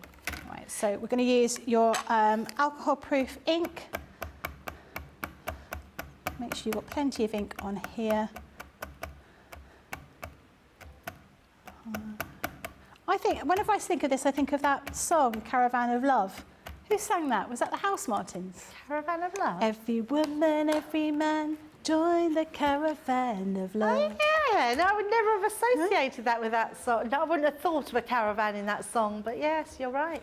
Right, so we're going to use your alcohol-proof ink. Make sure you've got plenty of ink on here. I think, whenever I think of this, I think of that song, Caravan of Love. Who sang that? Was that the House Martins? Caravan of Love? Every woman, every man, join the caravan of love. Oh, yeah. No, I would never have associated that with that song. No, I wouldn't have thought of a caravan in that song, but yes, you're right.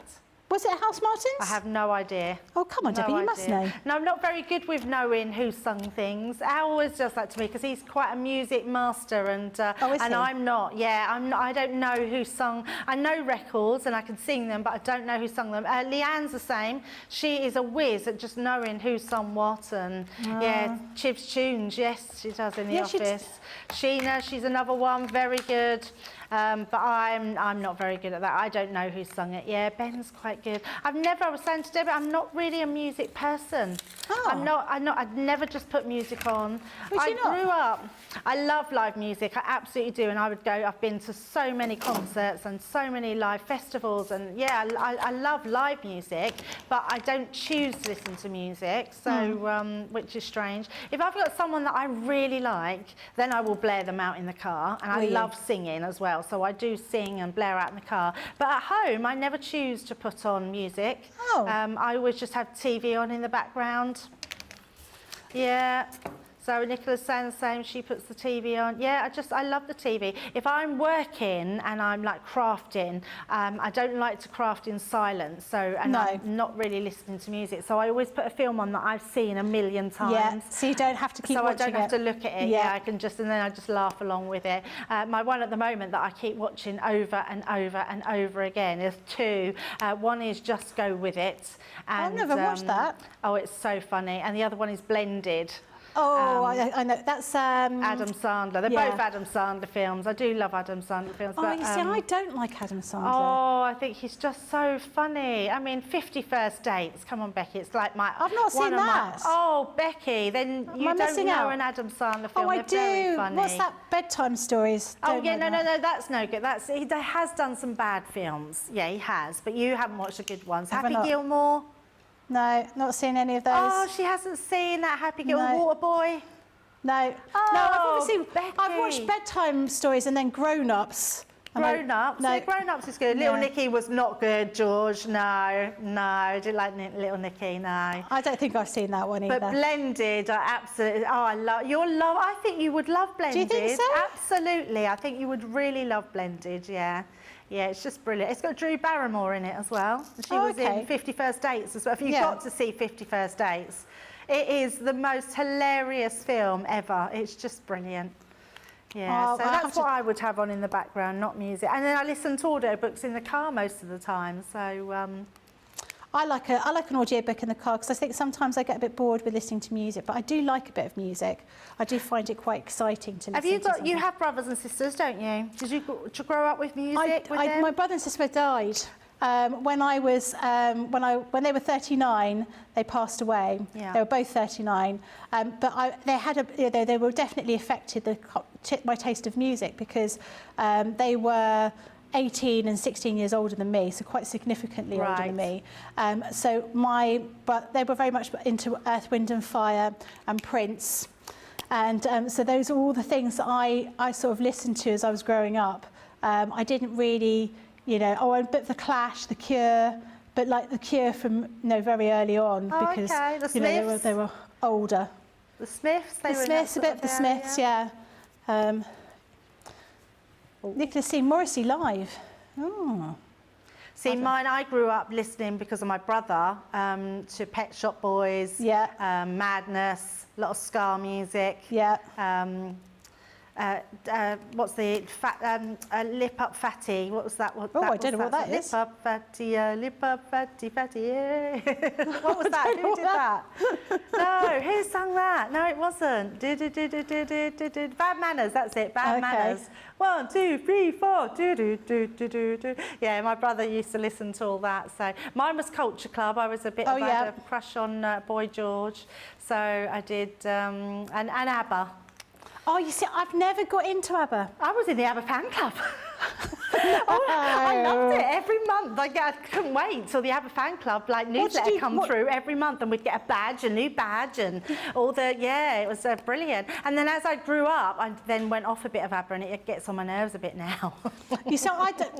Was it House Martins? I have no idea. Oh, come on, Debbie, you must know. No, I'm not very good with knowing who sung things. Al always does that to me because he's quite a music master, and I'm not. Yeah, I'm not. I don't know who sung. I know records and I can sing them, but I don't know who sung them. Leanne's the same. She is a whiz at just knowing who sung what, and yeah, Chibs tunes. Yes, she does in the office. Sheena, she's another one, very good. But I'm not very good at that. I don't know who sung it. Yeah, Ben's quite good. I was saying to Debbie, I'm not really a music person. Oh. I'd never just put music on. I grew up, I love live music, I absolutely do, and I would go, I've been to so many concerts and so many live festivals, and yeah, I love live music, but I don't choose to listen to music, so, which is strange. If I've got someone that I really like, then I will blare them out in the car, and I love singing as well. So I do sing and blare out in the car. But at home, I never choose to put on music. I always just have TV on in the background. Yeah. So Nicola's saying the same, she puts the TV on. Yeah, I love the TV. If I'm working and I'm like crafting, I don't like to craft in silence, I'm not really listening to music. So I always put a film on that I've seen a million times. Yeah, so you don't have to keep watching it. So I don't have to look at it. Yeah, I can just, and then I just laugh along with it. My one at the moment that I keep watching over and over and over again is two. One is Just Go With It. And, I've never watched that. Oh, it's so funny. And the other one is Blended. Oh, I know. That's Adam Sandler. They're both Adam Sandler films. I do love Adam Sandler films. Oh, but, you see, I don't like Adam Sandler. Oh, I think he's just so funny. I mean, 50 First Dates. Come on, Becky. It's like my... I've not seen that. Oh, Becky, then you don't know an Adam Sandler film. Oh, I They're very do. funny. What's that? Bedtime Stories. Oh, yeah, no, that's no good. He has done some bad films. Yeah, he has. But you haven't watched the good ones. Happy Gilmore? No, not seen any of those. Oh, she hasn't seen that Happy Gilmore. Waterboy? No. Oh, no, I've watched Bedtime Stories and then Grown Ups. Grown Ups? No. Yeah, Grown Ups is good. Little Nicky was not good, George. No. I didn't like Little Nicky, no. I don't think I've seen that one either. But Blended, I absolutely... Oh, I think you would love Blended. Do you think so? Absolutely. I think you would really love Blended, yeah. Yeah, it's just brilliant. It's got Drew Barrymore in it as well. She was in 50 First Dates as well. If you've got to see 50 First Dates, it is the most hilarious film ever. It's just brilliant. Yeah, so that's what I would have on in the background, not music. And then I listen to audiobooks in the car most of the time, so... I like an audiobook in the car because I think sometimes I get a bit bored with listening to music, but I do like a bit of music. I do find it quite exciting to listen to. You have brothers and sisters, don't you? Did you grow up with music with them? My brother and sister died. When they were 39, they passed away. Yeah. They were both 39, but they were definitely affected my taste of music because they were 18 and 16 years older than me, so quite significantly older than me. But they were very much into Earth, Wind and Fire and Prince. And so those are all the things that I sort of listened to as I was growing up. I didn't really, a bit of The Clash, The Cure, but like The Cure from very early on because the Smiths. They were older. The Smiths? A bit of The Smiths, yeah. Nicholas seen Morrissey live. Oh. See, mine, I grew up listening because of my brother to Pet Shop Boys, Madness, a lot of ska music. Yeah. What's the Lip Up Fatty? What was that? I don't know what that is. Lip Up Fatty, Lip Up Fatty, Fatty. Yeah. What was that? Who did that? No, who sang that? No, it wasn't. Bad Manners. That's it. Bad Manners. 1, 2, 3, 4. Yeah, my brother used to listen to all that. So mine was Culture Club. I was a bit of a crush on Boy George. So I did, and ABBA. Oh, you see, I've never got into ABBA. I was in the ABBA fan club. I loved it. Every month, I couldn't wait till the ABBA fan club newsletter come through every month, and we'd get a new badge, and all the it was brilliant. And then as I grew up, I then went off a bit of ABBA, and it gets on my nerves a bit now. You see,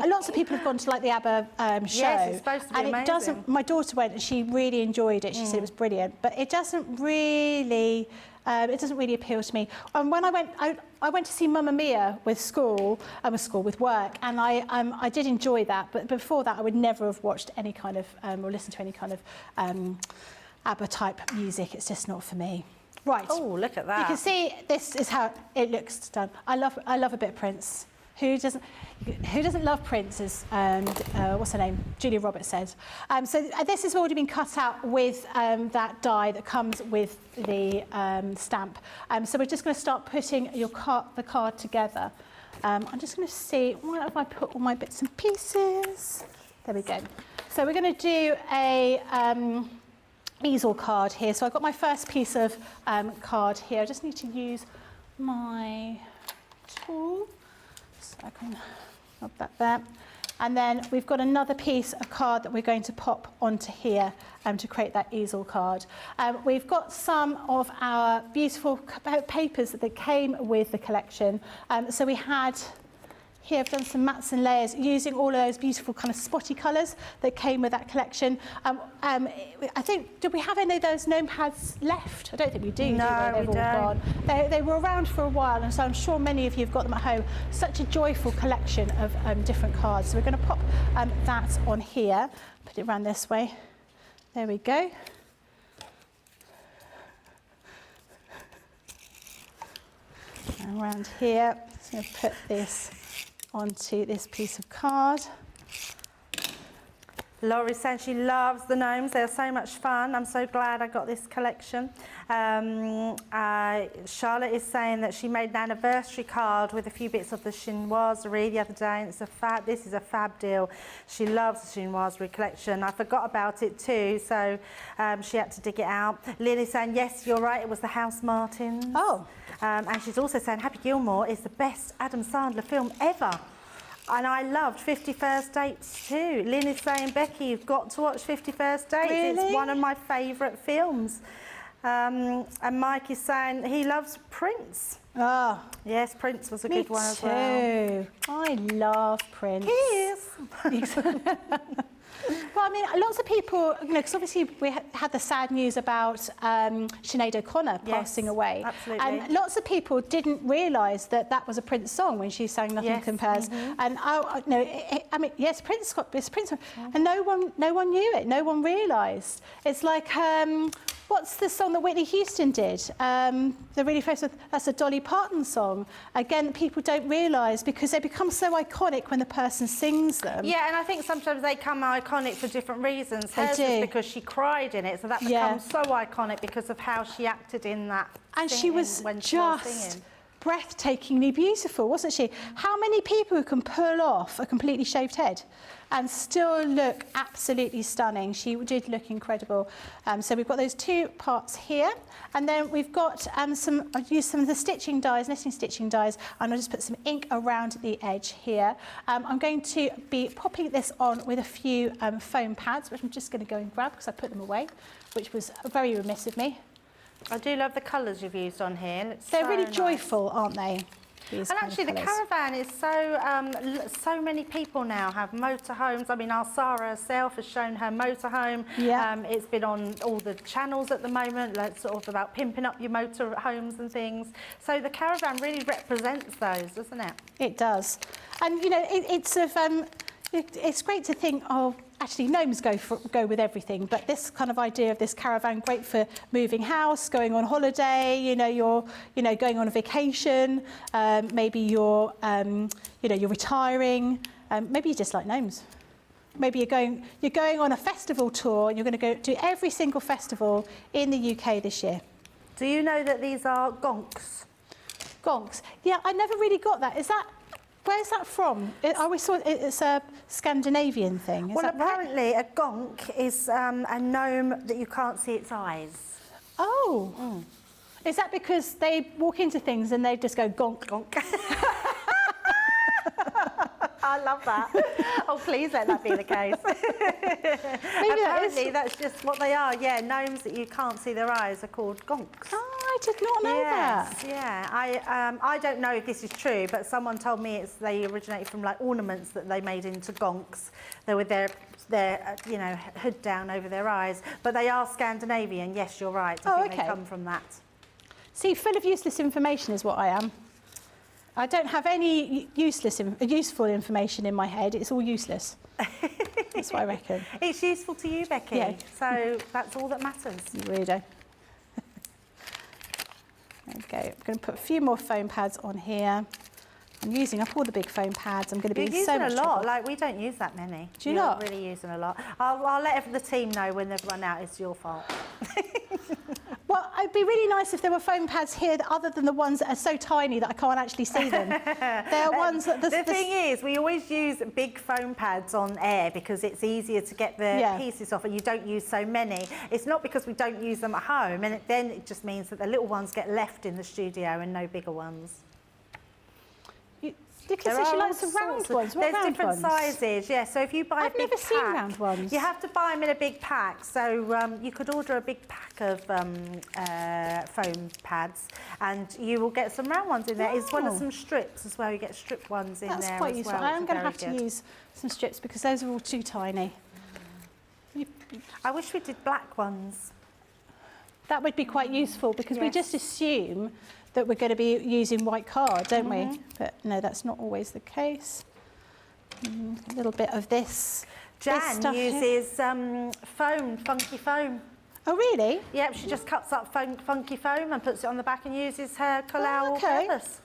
lots of people have gone to the ABBA show. Yes, it's supposed to be amazing. It doesn't. My daughter went, and she really enjoyed it. She said it was brilliant, but it doesn't really. It doesn't really appeal to me. When I went to see Mamma Mia with work, and I did enjoy that. But before that, I would never have watched any kind of or listened to any kind of ABBA type music. It's just not for me. Right. Oh, look at that! You can see this is how it looks done. I love a bit of Prince. Who doesn't love Prince, as what's her name? Julia Roberts says. So this has already been cut out with that die that comes with the stamp. So we're just going to start putting the card together. I'm just going to see, where have I put all my bits and pieces? There we go. So we're going to do a easel card here. So I've got my first piece of card here. I just need to use my tool. So I can pop that there. And then we've got another piece of card that we're going to pop onto here to create that easel card. We've got some of our beautiful papers that came with the collection. So we had Here I've done some mats and layers using all of those beautiful kind of spotty colours that came with that collection. I think, did we have any of those gnome pads left? I don't think we do. No, They've we all don't. gone. They were around for a while, and so I'm sure many of you have got them at home. Such a joyful collection of different cards. So we're going to pop that on here, put it around this way. There we go. And around here, just going to put this onto this piece of card. Laurie's saying she loves the gnomes. They're so much fun. I'm so glad I got this collection. Charlotte is saying that she made an anniversary card with a few bits of the chinoiserie the other day, and this is a fab deal. She loves the chinoiserie collection. I forgot about it too, so she had to dig it out. Lynn is saying, yes, you're right, it was the House Martins. Oh. And she's also saying Happy Gilmore is the best Adam Sandler film ever. And I loved 50 First Dates too. Lynn is saying, Becky, you've got to watch 50 First Dates. Really? It's one of my favourite films. And Mike is saying he loves Prince. Ah, Yes, Prince was a me good one as too. well. I love Prince. Kiss. Well, I mean, lots of people, you know, because obviously we had the sad news about Sinead O'Connor passing away. Absolutely. And lots of people didn't realise that that was a Prince song when she sang Nothing Yes. Compares. And I mean, yes, Prince, and no one knew it. No one realised. It's like, what's the song that Whitney Houston did? The really famous, that's a Dolly Parton song. Again, people don't realise because they become so iconic when the person sings them. Yeah, and I think sometimes they come iconic for different reasons. They Hers do. is because she cried in it, so that Yeah. becomes so iconic because of how she acted in that. And she singing was when she was just singing. breathtakingly beautiful, wasn't she? How many people can pull off a completely shaved head and still look absolutely stunning? She did look incredible. So we've got those two parts here, and then we've got I've used some of the stitching dies, knitting stitching dies, and I'll just put some ink around the edge here. I'm going to be popping this on with a few foam pads, which I'm just going to go and grab because I put them away, which was very remiss of me. I do love the colours you've used on here. They're so really nice. joyful, aren't they? These And kind of actually, the colours. caravan is so many people now have motorhomes. I mean, our Sarah herself has shown her motorhome. Yeah. It's been on all the channels at the moment, like sort of about pimping up your motorhomes and things. So the caravan really represents those, doesn't it? It does. And, you know, it's great to think, oh, actually gnomes go with everything, but this kind of idea of this caravan, great for moving house, going on holiday, you're going on a vacation, maybe you're retiring, maybe you just like gnomes. Maybe you're going on a festival tour and you're going to go to every single festival in the UK this year. Do you know that these are gonks? Gonks. Yeah, I never really got that. Where's that from? I always thought it's a Scandinavian thing. Is Well, that right? apparently a gonk is a gnome that you can't see its eyes. Oh. Is that because they walk into things and they just go gonk? Gonk. I love that. Oh, please let that be the case. Apparently, that's just what they are. Yeah, gnomes that you can't see their eyes are called gonks. Oh, I did not know that. Yeah. I don't know if this is true, but someone told me they originated from like ornaments that they made into gonks. They were their hood down over their eyes, but they are Scandinavian. Yes, you're right. I think they come from that. See, full of useless information is what I am. I don't have any useful information in my head. It's all useless. That's what I reckon. It's useful to you, Becky. Yeah. So that's all that matters. You weirdo. There we go. I'm going to put a few more foam pads on here. I'm using up all the big foam pads. I'm going to be You're in so using much a lot. trouble. Like, we don't use that many. Do you You're not? really using a lot. I'll let the team know when they've run out. It's your fault. Well, it'd be really nice if there were foam pads here other than the ones that are so tiny that I can't actually see them. They're ones that... The thing is, we always use big foam pads on air because it's easier to get the pieces off and you don't use so many. It's not because we don't use them at home, and then it just means that the little ones get left in the studio and no bigger ones. Nicola says she likes the round ones. What There's round different ones? sizes, yeah. So if you buy I've a big never seen pack, round ones. you have to buy them in a big pack. So you could order a big pack of foam pads, and you will get some round ones in there, as well as some strips as well. You get strip ones in there. That's quite useful. well, I am going to have very to good. use some strips because those are all too tiny. I wish we did black ones. That would be quite useful because we Yes. just assume that we're going to be using white card, don't we? But no, that's not always the case. A little bit of this. Jan stuff here. uses foam, funky foam. Oh, really? Yep, she just cuts up funky foam and puts it on the back and uses her collal Oh, okay. purpose.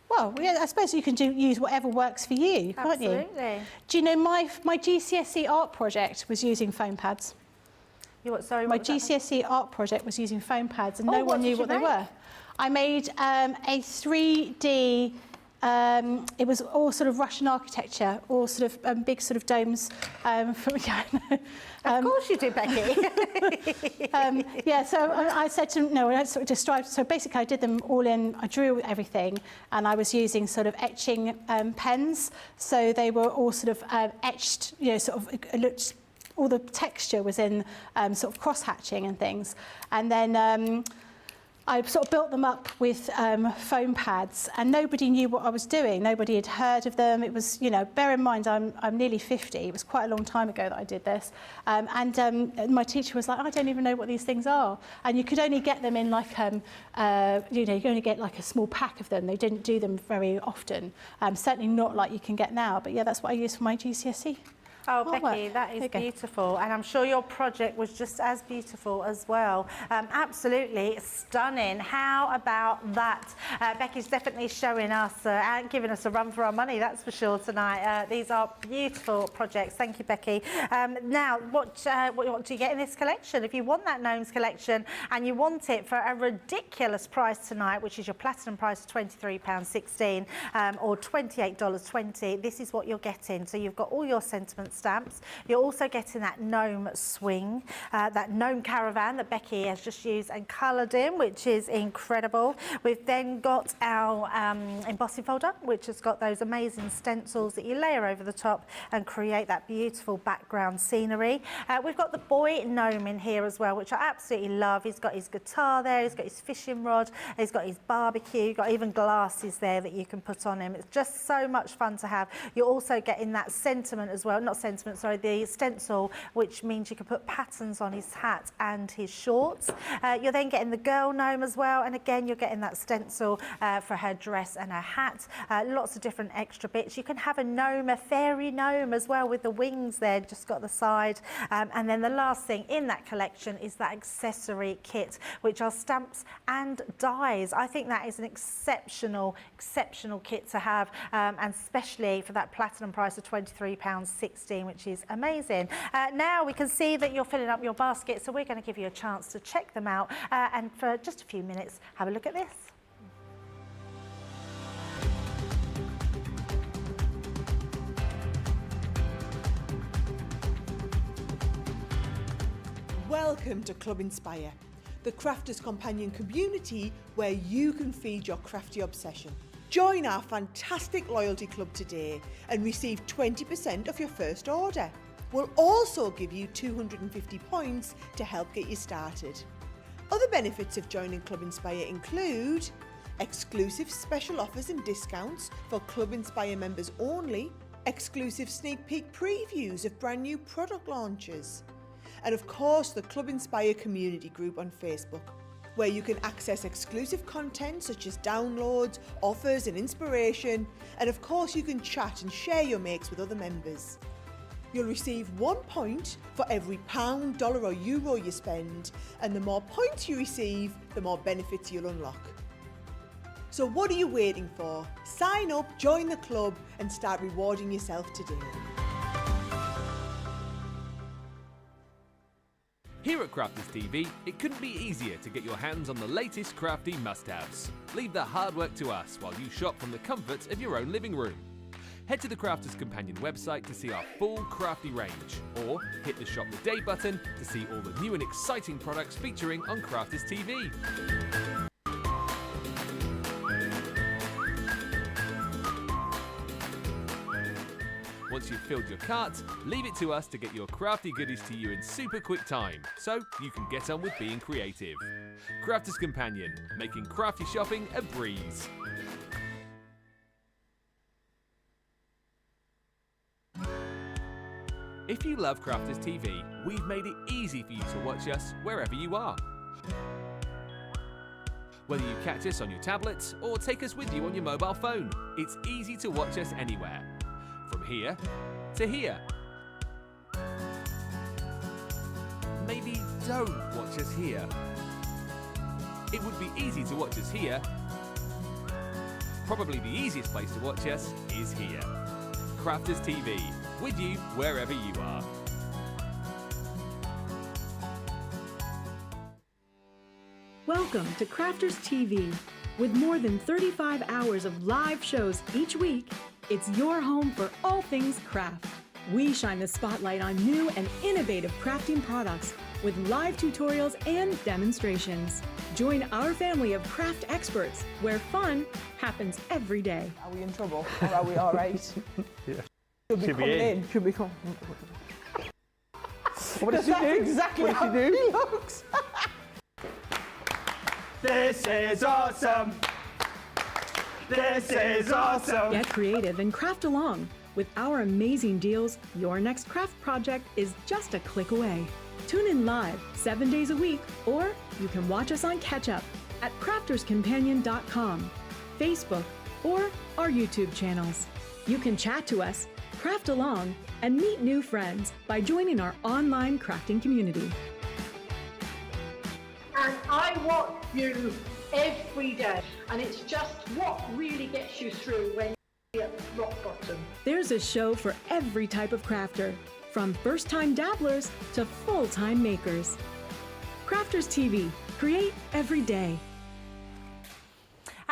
Well, yeah, I suppose you can use whatever works for you, can't you? Absolutely. Do you know my GCSE art project was using foam pads? You what? Sorry, My what was that? GCSE art project was using foam pads and Oh, no what one did knew you what they make? were. I made a 3D, it was all sort of Russian architecture, all sort of big sort of domes. From, yeah, Of course you do, Becky. yeah, so I said to them, no, I sort of described, so basically I did them all in, I drew everything, and I was using sort of etching pens, so they were all sort of etched, you know, sort of, it looked, all the texture was in sort of cross-hatching and things. And then I sort of built them up with foam pads, and nobody knew what I was doing. Nobody had heard of them. It was, you know, bear in mind, I'm nearly 50. It was quite a long time ago that I did this. And my teacher was like, I don't even know what these things are. And you could only get them in like, you know, you could only get like a small pack of them. They didn't do them very often. Certainly not like you can get now. But yeah, that's what I used for my GCSE. Oh, artwork. Becky, that There you is go. beautiful. And I'm sure your project was just as beautiful as well. Absolutely stunning. How about that? Becky's definitely showing us and giving us a run for our money, that's for sure, tonight. These are beautiful projects. Thank you, Becky. Now, what do you get in this collection? If you want that Gnomes collection and you want it for a ridiculous price tonight, which is your platinum price of £23.16 or $28.20, this is what you're getting. So you've got all your sentiment stamps. You're also getting that gnome swing, that gnome caravan that Becky has just used and coloured in, which is incredible. We've then got our embossing folder, which has got those amazing stencils that you layer over the top and create that beautiful background scenery. We've got the boy gnome in here as well, which I absolutely love. He's got his guitar there, he's got his fishing rod, he's got his barbecue, got even glasses there that you can put on him. It's just so much fun to have. You're also getting that sentiment as well, not sentiment, sorry, the stencil, which means you can put patterns on his hat and his shorts. You're then getting the girl gnome as well, and again you're getting that stencil for her dress and her hat. Lots of different extra bits. You can have a gnome, a fairy gnome as well, with the wings there, just got the side. And then the last thing in that collection is that accessory kit, which are stamps and dies. I think that is an exceptional kit to have, and especially for that platinum price of £23.16, which is amazing. Now we can see that you're filling up your basket, so we're going to give you a chance to check them out, and for just a few minutes have a look at this. Welcome to Club Inspire, the crafters companion community where you can feed your crafty obsession. Join our fantastic loyalty club today and receive 20% off your first order. We'll also give you 250 points to help get you started. Other benefits of joining Club Inspire include exclusive special offers and discounts for Club Inspire members only, exclusive sneak peek previews of brand new product launches, and of course the Club Inspire community group on Facebook, where you can access exclusive content such as downloads, offers and inspiration, and of course you can chat and share your makes with other members. You'll receive 1 point for every £1, dollar or euro you spend, and the more points you receive, the more benefits you'll unlock. So what are you waiting for? Sign up, join the club and start rewarding yourself today. Here at Crafters TV, it couldn't be easier to get your hands on the latest crafty must-haves. Leave the hard work to us while you shop from the comforts of your own living room. Head to the Crafters Companion website to see our full crafty range, or hit the Shop the Day button to see all the new and exciting products featuring on Crafters TV. Once you've filled your cart, leave it to us to get your crafty goodies to you in super quick time, so you can get on with being creative. Crafter's Companion, making crafty shopping a breeze. If you love Crafters TV, we've made it easy for you to watch us wherever you are. Whether you catch us on your tablets or take us with you on your mobile phone, it's easy to watch us anywhere. From here to here. Maybe don't watch us here. It would be easy to watch us here. Probably the easiest place to watch us is here. Crafters TV, with you wherever you are. Welcome to Crafters TV. With more than 35 hours of live shows each week, it's your home for all things craft. We shine the spotlight on new and innovative crafting products with live tutorials and demonstrations. Join our family of craft experts where fun happens every day. Are we in trouble or are we all right? Yeah. Should be coming in. Should be coming. What does she do? Exactly What how does she do? he looks. This is awesome! This is awesome! Get creative and craft along. With our amazing deals, your next craft project is just a click away. Tune in live 7 days a week, or you can watch us on Catch Up at crafterscompanion.com, Facebook, or our YouTube channels. You can chat to us, craft along, and meet new friends by joining our online crafting community. And I watch you every day, and it's just what really gets you through when you're at rock bottom. There's a show for every type of crafter, from first-time dabblers to full-time makers. Crafters TV, create every day.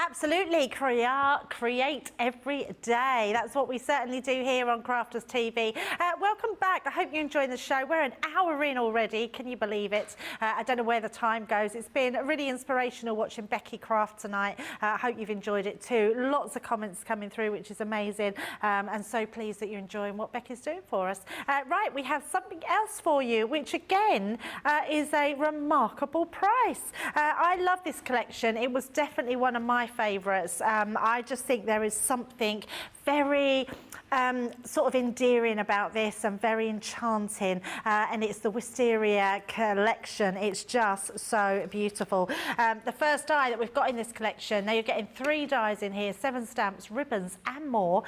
Absolutely, create every day. That's what we certainly do here on Crafters TV. Welcome back. I hope you're enjoying the show. We're an hour in already. Can you believe it? I don't know where the time goes. It's been really inspirational watching Becky craft tonight. I hope you've enjoyed it too. Lots of comments coming through, which is amazing. And so pleased that you're enjoying what Becky's doing for us. Right, we have something else for you, which again is a remarkable price. I love this collection. It was definitely one of my favourites. I just think there is something very sort of endearing about this and very enchanting, and it's the Wisteria collection. It's just so beautiful. The first die that we've got in this collection, now you're getting 3 dies in here, 7 stamps, ribbons and more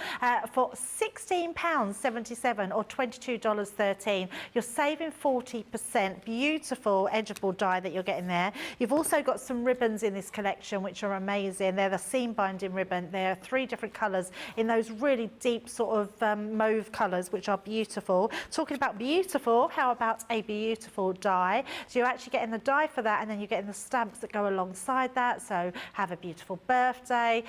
for £16.77 or $22.13. You're saving 40%. Beautiful edgeable die that you're getting there. You've also got some ribbons in this collection which are amazing. They're the seam binding ribbon. There are 3 different colours in those really deep sort of mauve colours, which are beautiful. Talking about beautiful, how about a beautiful die? So you're actually getting the die for that, and then you're getting the stamps that go alongside that. So have a beautiful birthday,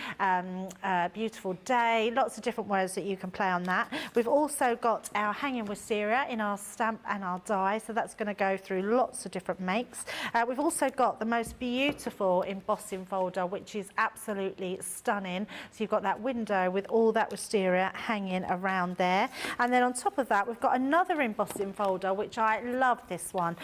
beautiful day, lots of different words that you can play on that. We've also got our hanging wisteria in our stamp and our die, so that's going to go through lots of different makes. We've also got the most beautiful embossing folder, which is absolutely stunning. So you've got that window with all that wisteria hanging around there, and then on top of that we've got another embossing folder, which I love. This one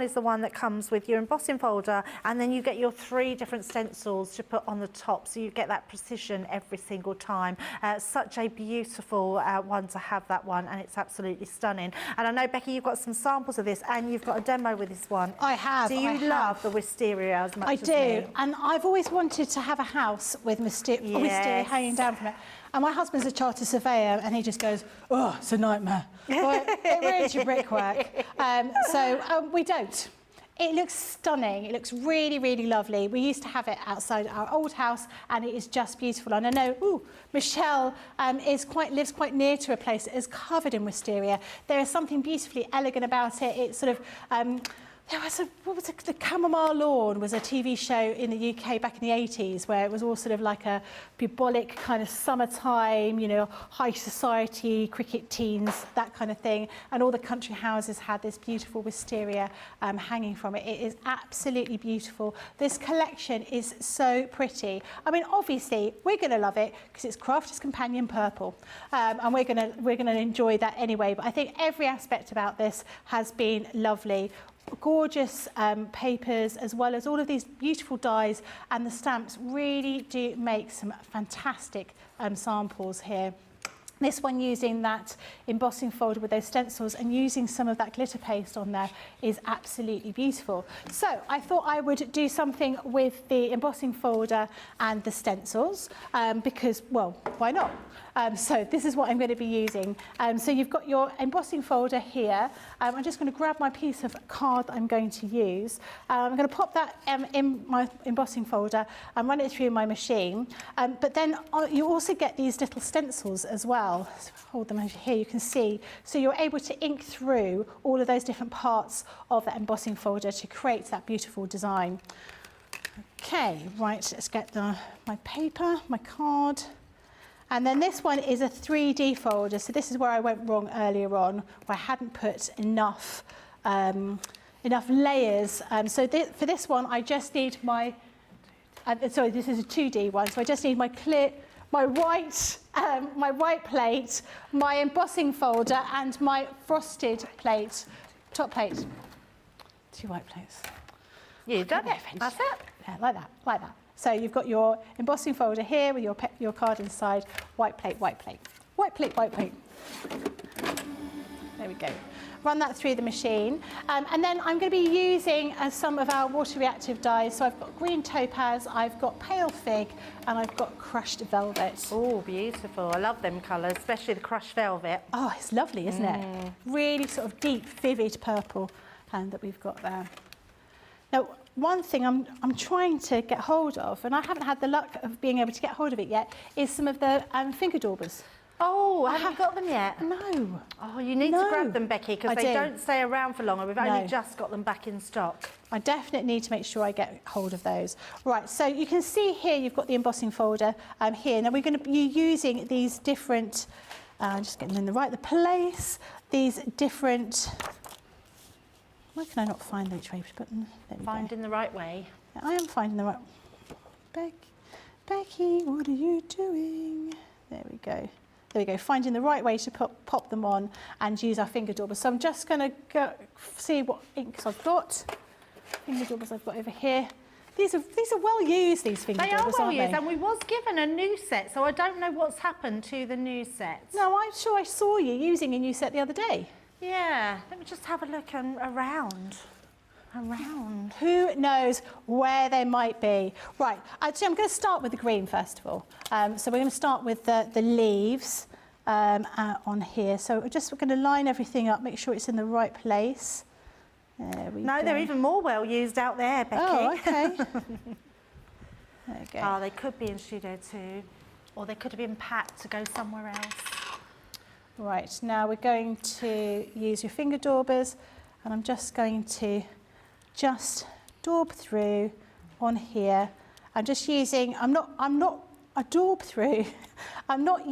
is the one that comes with your embossing folder, and then you get your 3 different stencils to put on the top, so you get that precision every single time. Such a beautiful one to have, that one, and it's absolutely stunning. And I know, Becky, you've got some samples of this and you've got a demo with this one. I have. Do you love the wisteria as much I as do, me? and I've always wanted to have a house with wisteria hanging down from it. And my husband's a chartered surveyor, and he just goes, "Oh, it's a nightmare. Well, it ruins your brickwork." So we don't. It looks stunning. It looks really, really lovely. We used to have it outside our old house, and it is just beautiful. And I know, Michelle lives quite near to a place that is covered in wisteria. There is something beautifully elegant about it. It's sort of There was the Chamomile Lawn was a TV show in the UK back in the 80s where it was all sort of like a bucolic kind of summertime, you know, high society, cricket teens, that kind of thing. And all the country houses had this beautiful wisteria hanging from it. It is absolutely beautiful. This collection is so pretty. I mean, obviously, we're going to love it because it's Crafters Companion Purple. And we're going to enjoy that anyway. But I think every aspect about this has been lovely. Gorgeous papers, as well as all of these beautiful dies, and the stamps really do make some fantastic samples here. This one using that embossing folder with those stencils and using some of that glitter paste on there is absolutely beautiful. So I thought I would do something with the embossing folder and the stencils because, well, why not? So this is what I'm going to be using. So you've got your embossing folder here. I'm just going to grab my piece of card that I'm going to use. I'm going to pop that in my embossing folder and run it through my machine. But then you also get these little stencils as well. So hold them over here, you can see. So you're able to ink through all of those different parts of that embossing folder to create that beautiful design. Okay, right, let's get my paper, my card. And then this one is a 3D folder. So this is where I went wrong earlier on, where I hadn't put enough layers. So for this one, I just need my, sorry, this is a 2D one. So I just need my white plate, my embossing folder, and my frosted plate, top plate. 2 white plates. You've done it. That's it. Yeah, like that, like that. So you've got your embossing folder here with your card inside, white plate, white plate, white plate, white plate. There we go. Run that through the machine. And then I'm going to be using some of our water reactive dyes. So I've got green topaz, I've got pale fig, and I've got crushed velvet. Oh, beautiful. I love them colours, especially the crushed velvet. Oh, it's lovely, isn't it? Really sort of deep, vivid purple that we've got there. Now, one thing I'm trying to get hold of, and I haven't had the luck of being able to get hold of it yet, is some of the finger daubers. Oh, haven't you got them yet? No. Oh, you need to grab them, Becky, because they don't stay around for long, and we've only No. just got them back in stock. I definitely need to make sure I get hold of those. Right, so you can see here you've got the embossing folder here. Now we're going to be using these different, just getting them in the place, these different, why can I not find the trace button? There we go. Finding the right way. I am finding the right, Becky, what are you doing? There we go. There we go, finding the right way to pop them on and use our finger daubers. So I'm just going to go see what inks I've got. Finger daubers I've got over here. These are well used, these finger daubers, They are well used, aren't they? and we was given a new set, so I don't know what's happened to the new set. No, I'm sure I saw you using a new set the other day. Yeah, let me just have a look around. Who knows where they might be? Right, actually I'm going to start with the green first of all. So we're going to start with the leaves on here. So we're going to line everything up, make sure it's in the right place. There we go. They're even more well used out there, Becky. Oh, okay. There we go. Oh, they could be in Studio 2, or they could have been packed to go somewhere else. Right, now we're going to use your finger daubers, and I'm just going to daub through on here. I'm just using, I'm not a daub through. I'm not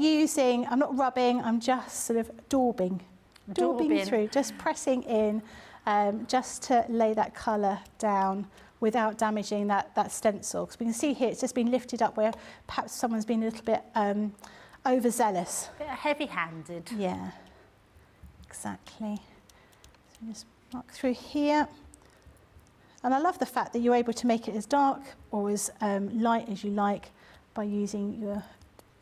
rubbing, I'm just sort of daubing through, just pressing in, just to lay that colour down without damaging that stencil. Because we can see here it's just been lifted up where perhaps someone's been a little bit overzealous. A bit heavy-handed. Yeah, exactly. So just mark through here. And I love the fact that you're able to make it as dark or as light as you like by using your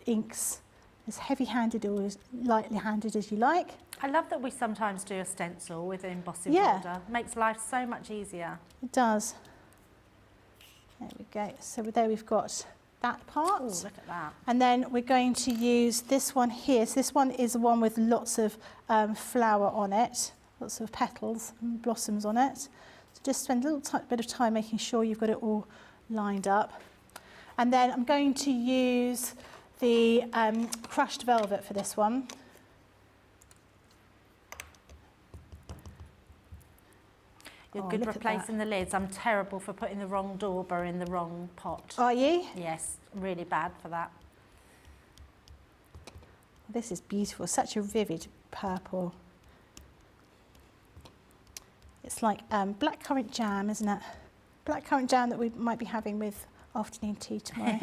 inks as heavy-handed or as lightly-handed as you like. I love that we sometimes do a stencil with an embossing folder. It makes life so much easier. It does. There we go. So there we've got that part. Oh, look at that. And then we're going to use this one here. So this one is the one with lots of flower on it, lots of petals and blossoms on it. So just spend a little bit of time making sure you've got it all lined up. And then I'm going to use the crushed velvet for this one. You're Oh, good look at replacing the lids. I'm terrible for putting the wrong dauber in the wrong pot. Are you? Yes, really bad for that. This is beautiful, such a vivid purple. It's like blackcurrant jam, isn't it? Blackcurrant jam that we might be having with afternoon tea tomorrow.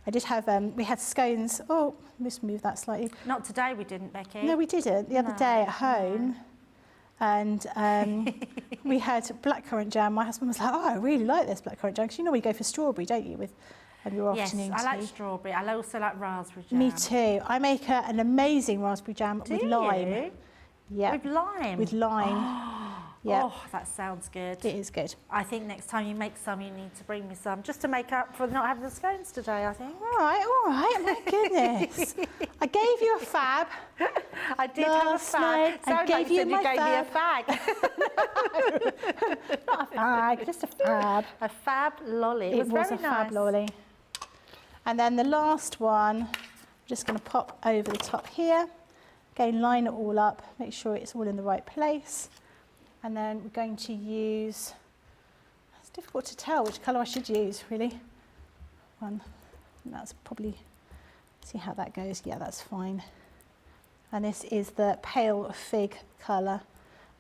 I did have, we had scones. Oh, let's move that slightly. Not today we didn't, Becky. No, we didn't. The other day at home. And we had blackcurrant jam. My husband was like, oh, I really like this blackcurrant jam. Because you normally go for strawberry, don't you, with your Yes, afternoon tea? I like strawberry. I also like raspberry jam. Me too. I make an amazing raspberry jam with lime. You? Yeah. With lime? With lime. Yeah. Oh, that sounds good. It is good. I think next time you make some, you need to bring me some, just to make up for not having the scones today, I think. All right, my goodness. I gave you a fab. I did have a last fag. night. I Sounds gave like you said my you gave me a fag. fag. Not a fag, just a fab. A fab lolly. It was a very fab nice. lolly. And then the last one, I'm just going to pop over the top here. Again, line it all up, make sure it's all in the right place. And then we're going to use, it's difficult to tell which colour I should use, really. One, and that's probably, see how that goes. Yeah, that's fine. And this is the pale fig colour.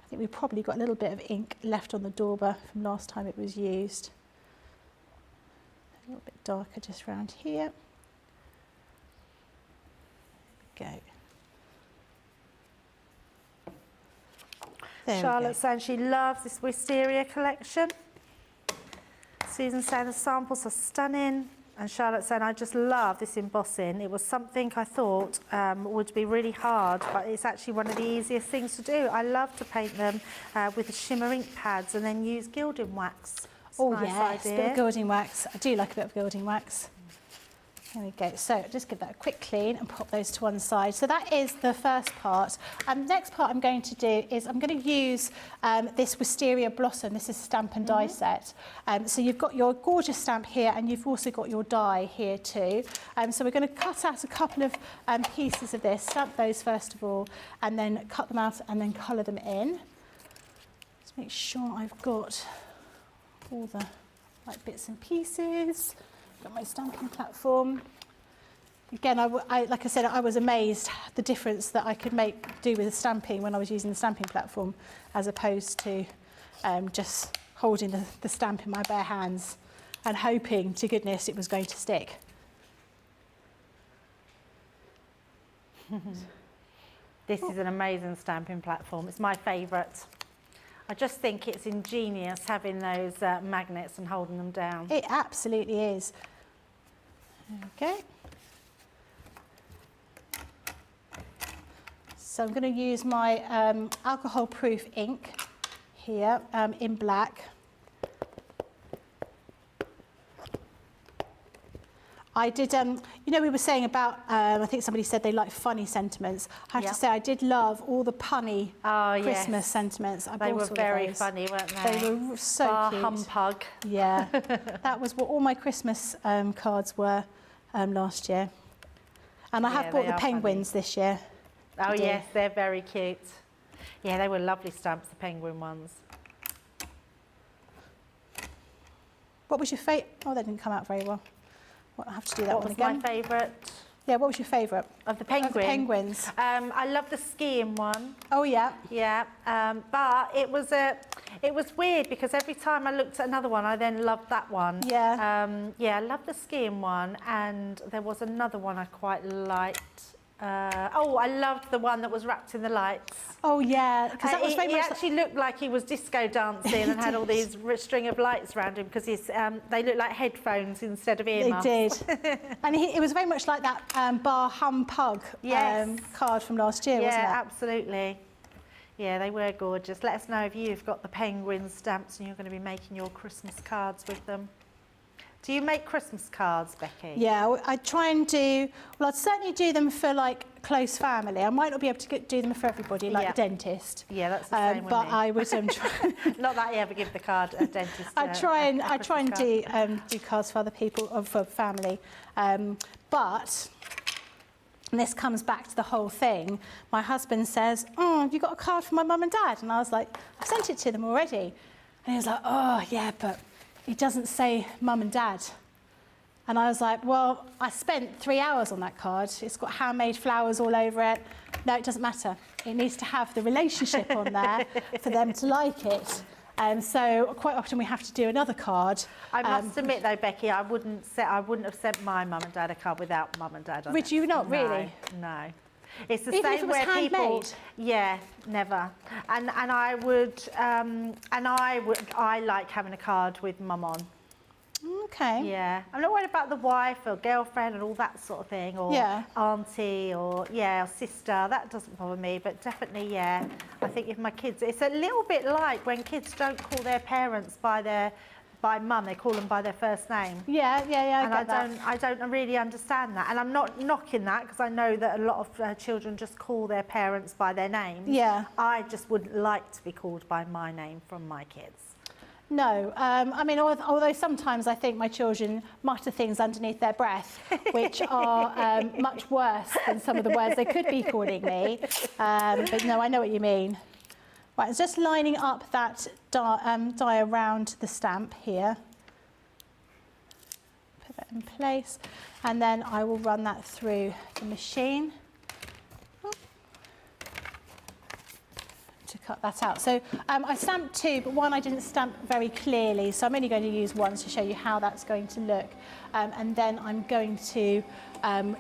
I think we've probably got a little bit of ink left on the dauber from last time it was used. A little bit darker just around here. There we go. There Charlotte's saying she loves this wisteria collection. Susan's saying the samples are stunning. And Charlotte's saying, I just love this embossing. It was something I thought would be really hard, but it's actually one of the easiest things to do. I love to paint them with the shimmer ink pads and then use gilding wax. It's a Oh nice yes, a idea. bit of gilding wax. I do like a bit of gilding wax. There we go. So just give that a quick clean and pop those to one side. So that is the first part. Next part I'm going to do is I'm going to use this Wisteria Blossom. This is a stamp and die set. So you've got your gorgeous stamp here and you've also got your die here too. So we're going to cut out a couple of pieces of this, stamp those first of all, and then cut them out and then colour them in. Just make sure I've got all the right bits and pieces. Got my stamping platform. Again, like I said, I was amazed the difference that I could do with the stamping when I was using the stamping platform, as opposed to just holding the stamp in my bare hands and hoping to goodness it was going to stick. This is an amazing stamping platform. It's my favourite. I just think it's ingenious having those magnets and holding them down. It absolutely is. Okay. So I'm going to use my alcohol-proof ink here in black. I did, you know, we were saying about, I think somebody said they like funny sentiments. I have to say, I did love all the punny Christmas sentiments. They were very funny, weren't they? They were so Bar cute. humpug. Yeah, that was what all my Christmas cards were last year. And I have bought the penguins this year. Oh yes, they're very cute. Yeah, they were lovely stamps, the penguin ones. What was your favourite? Oh, that didn't come out very well. I'll have to do that What one was again. my favourite? Yeah, what was your favourite? Of the penguins? Of the penguins. I love the skiing one. Oh yeah. Yeah, but it was weird because every time I looked at another one, I then loved that one. Yeah. Yeah, I love the skiing one, and there was another one I quite liked. Oh, I loved the one that was wrapped in the lights. Oh yeah, because that was very he much. actually looked like he was disco dancing and had all these string of lights around him because they looked like headphones instead of earmuffs. They did, and it was very much like that bar humpug card from last year, wasn't it? Yeah, absolutely. Yeah, they were gorgeous. Let us know if you've got the penguin stamps and you're going to be making your Christmas cards with them. Do you make Christmas cards, Becky? Yeah, I try and do, well, I'd certainly do them for like close family. I might not be able to do them for everybody, like the dentist. Yeah, that's the same with but me. I would try. Not that I ever give the card a dentist. I try and do cards for other people or for family, but and this comes back to the whole thing, my husband says, "Oh, have you got a card for my mum and dad?" And I was like, "I've sent it to them already." And he was like, "Oh, yeah, but it doesn't say mum and dad." And I was like, "Well, I spent 3 hours on that card. It's got handmade flowers all over it." No, it doesn't matter. It needs to have the relationship on there for them to like it. So quite often we have to do another card. I must admit though, Becky, I wouldn't have sent my mum and dad a card without mum and dad on Would it. you not, really? No. It's the Even same if it was where people. handmade? Yeah, never. And I like having a card with mum on. Okay. Yeah, I'm not worried about the wife or girlfriend and all that sort of thing, or auntie or sister. That doesn't bother me, but definitely, yeah. I think if my kids, it's a little bit like when kids don't call their parents by mum, they call them by their first name. Yeah. I don't really understand that, and I'm not knocking that because I know that a lot of children just call their parents by their names. Yeah. I just wouldn't like to be called by my name from my kids. No, I mean, although sometimes I think my children mutter things underneath their breath, which are much worse than some of the words they could be calling me. But no, I know what you mean. Right, it's just lining up that die around the stamp here. Put that in place, and then I will run that through the machine to cut that out. So I stamped 2, but one I didn't stamp very clearly, so I'm only going to use one to show you how that's going to look. And then I'm going to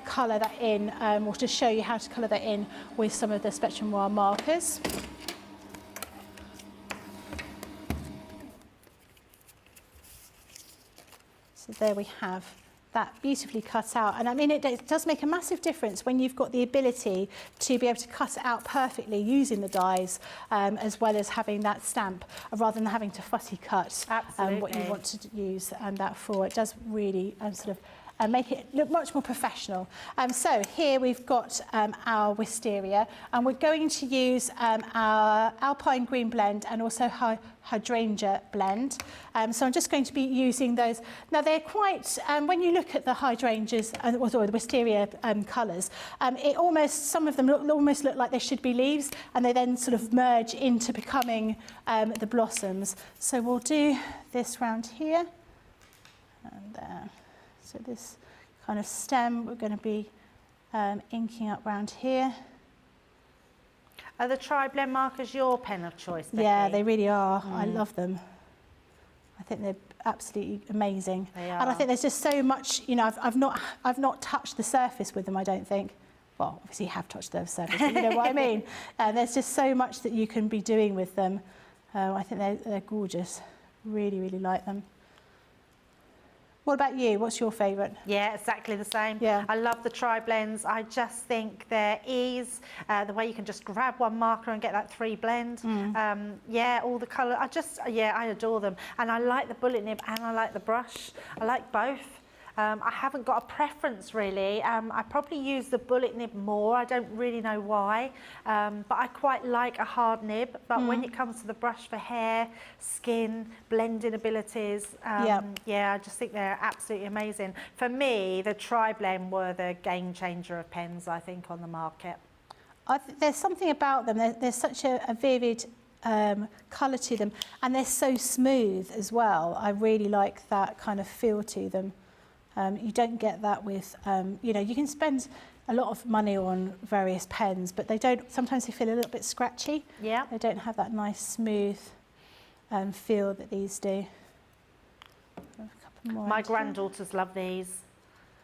colour that in, or to show you how to colour that in with some of the Spectrum Noir markers. So there we have that beautifully cut out. And I mean, it does make a massive difference when you've got the ability to be able to cut it out perfectly using the dies, as well as having that stamp, rather than having to fussy cut what you want to use that for. It does really sort of make it look much more professional. So here we've got our wisteria, and we're going to use our Alpine Green blend and also Hydrangea blend. So I'm just going to be using those. Now they're quite, when you look at the hydrangeas or the wisteria colours, it almost, some of them almost look like they should be leaves, and they then sort of merge into becoming the blossoms. So we'll do this round here and there. So this kind of stem we're going to be inking up round here. Are the tri-blend markers your pen of choice, Becky? Yeah, they really are. I love them. I think they're absolutely amazing. They are. And I think there's just so much, you know, I've not touched the surface with them, I don't think. Well, obviously you have touched the surface, but you know what I mean. There's just so much that you can be doing with them. I think they're gorgeous. Really, really like them. What about you? What's your favourite? Yeah, exactly the same. Yeah. I love the tri-blends. I just think their ease, the way you can just grab one marker and get that 3 blend. Yeah, all the colour. I adore them. And I like the bullet nib and I like the brush. I like both. I haven't got a preference really. I probably use the bullet nib more. I don't really know why, but I quite like a hard nib. But when it comes to the brush for hair, skin, blending abilities, yeah, I just think they're absolutely amazing. For me, the tri-blend were the game changer of pens, I think, on the market. There's something about them. There's such a vivid colour to them, and they're so smooth as well. I really like that kind of feel to them. You don't get that with, you know, you can spend a lot of money on various pens, but they don't, sometimes they feel a little bit scratchy. Yeah. They don't have that nice smooth feel that these do. A couple more My granddaughters love these.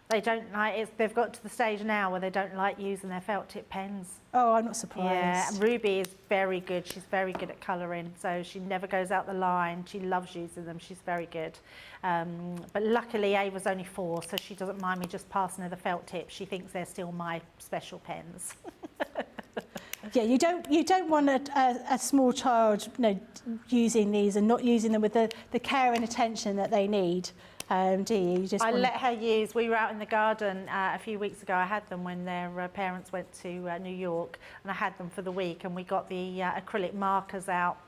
They don't like, they've got to the stage now where they don't like using their felt tip pens. Oh, I'm not surprised. Yeah, Ruby is very good. She's very good at colouring, so she never goes out the line. She loves using them. She's very good. But luckily, Ava's only 4, so she doesn't mind me just passing her the felt tip. She thinks they're still my special pens. Yeah, you don't want a small child, you know, using these and not using them with the care and attention that they need. do you? You just I wanna- let her use, we were out in the garden a few weeks ago. I had them when their parents went to New York, and I had them for the week, and we got the acrylic markers out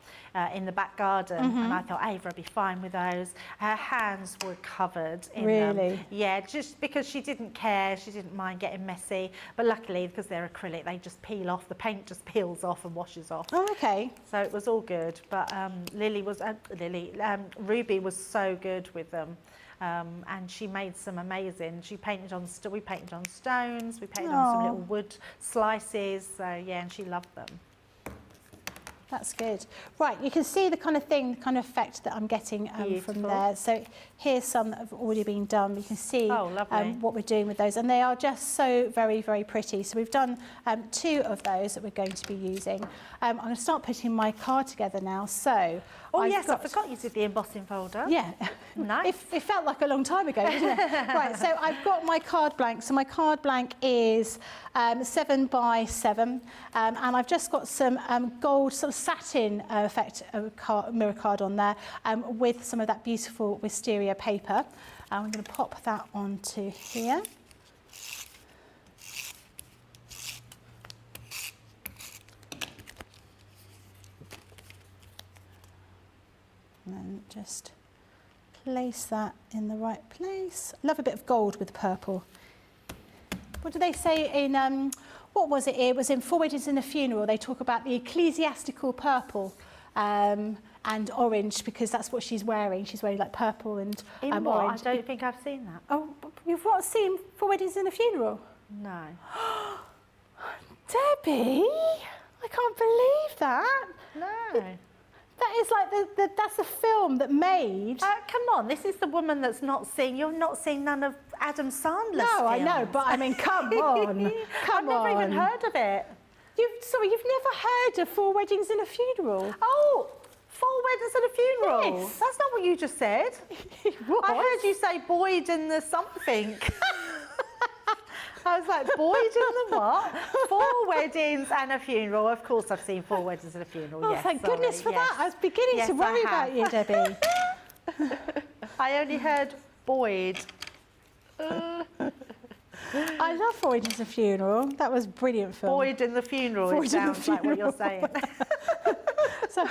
in the back garden, and I thought Ava would be fine with those. Her hands were covered in Really? them. Yeah, just because she didn't care, she didn't mind getting messy, but luckily because they're acrylic, they just peel off, the paint just peels off and washes off. Oh, okay. So it was all good, but Ruby was so good with them. And she made some amazing. We painted on stones, we painted on some little wood slices. So yeah, and she loved them. That's good. Right, you can see the kind of effect that I'm getting from there. So here's some that have already been done. You can see what we're doing with those, and they are just so very, very pretty. So we've done 2 of those that we're going to be using. I'm going to start putting my card together now. So I forgot you did the embossing folder. Yeah, nice. It felt like a long time ago, didn't it? Right, so I've got my card blank. So my card blank is 7 by 7, and I've just got some gold sort of satin effect mirror card on there with some of that beautiful wisteria paper. I'm going to pop that onto here. And then just place that in the right place. Love a bit of gold with purple. What do they say in, what was it? It was in Four Weddings and a Funeral. They talk about the ecclesiastical purple and orange, because that's what she's wearing. She's wearing like purple and orange. I don't think I've seen that. Oh, you've not seen Four Weddings and a Funeral? No. Debbie, I can't believe that. No. That is like that's the film that made. Come on, this is the woman that's not seen. You're not seen none of Adam Sandler's No, films. I know, but I mean, come on, come on. I've never even heard of it. Sorry, you've never heard of Four Weddings and a Funeral? Oh, Four Weddings and a Funeral. Yes. That's not what you just said. What? I heard you say Boyd and the something. I was like, Boyd and the what? Four Weddings and a Funeral. Of course I've seen Four Weddings and a Funeral, Oh, yes. thank sorry, goodness for yes. that. I was beginning to worry about you, Debbie. I only heard Boyd. I love Four Weddings and a Funeral. That was a brilliant film. Boyd and the Funeral, Boyd it and the sounds like what you're Funeral. saying. So,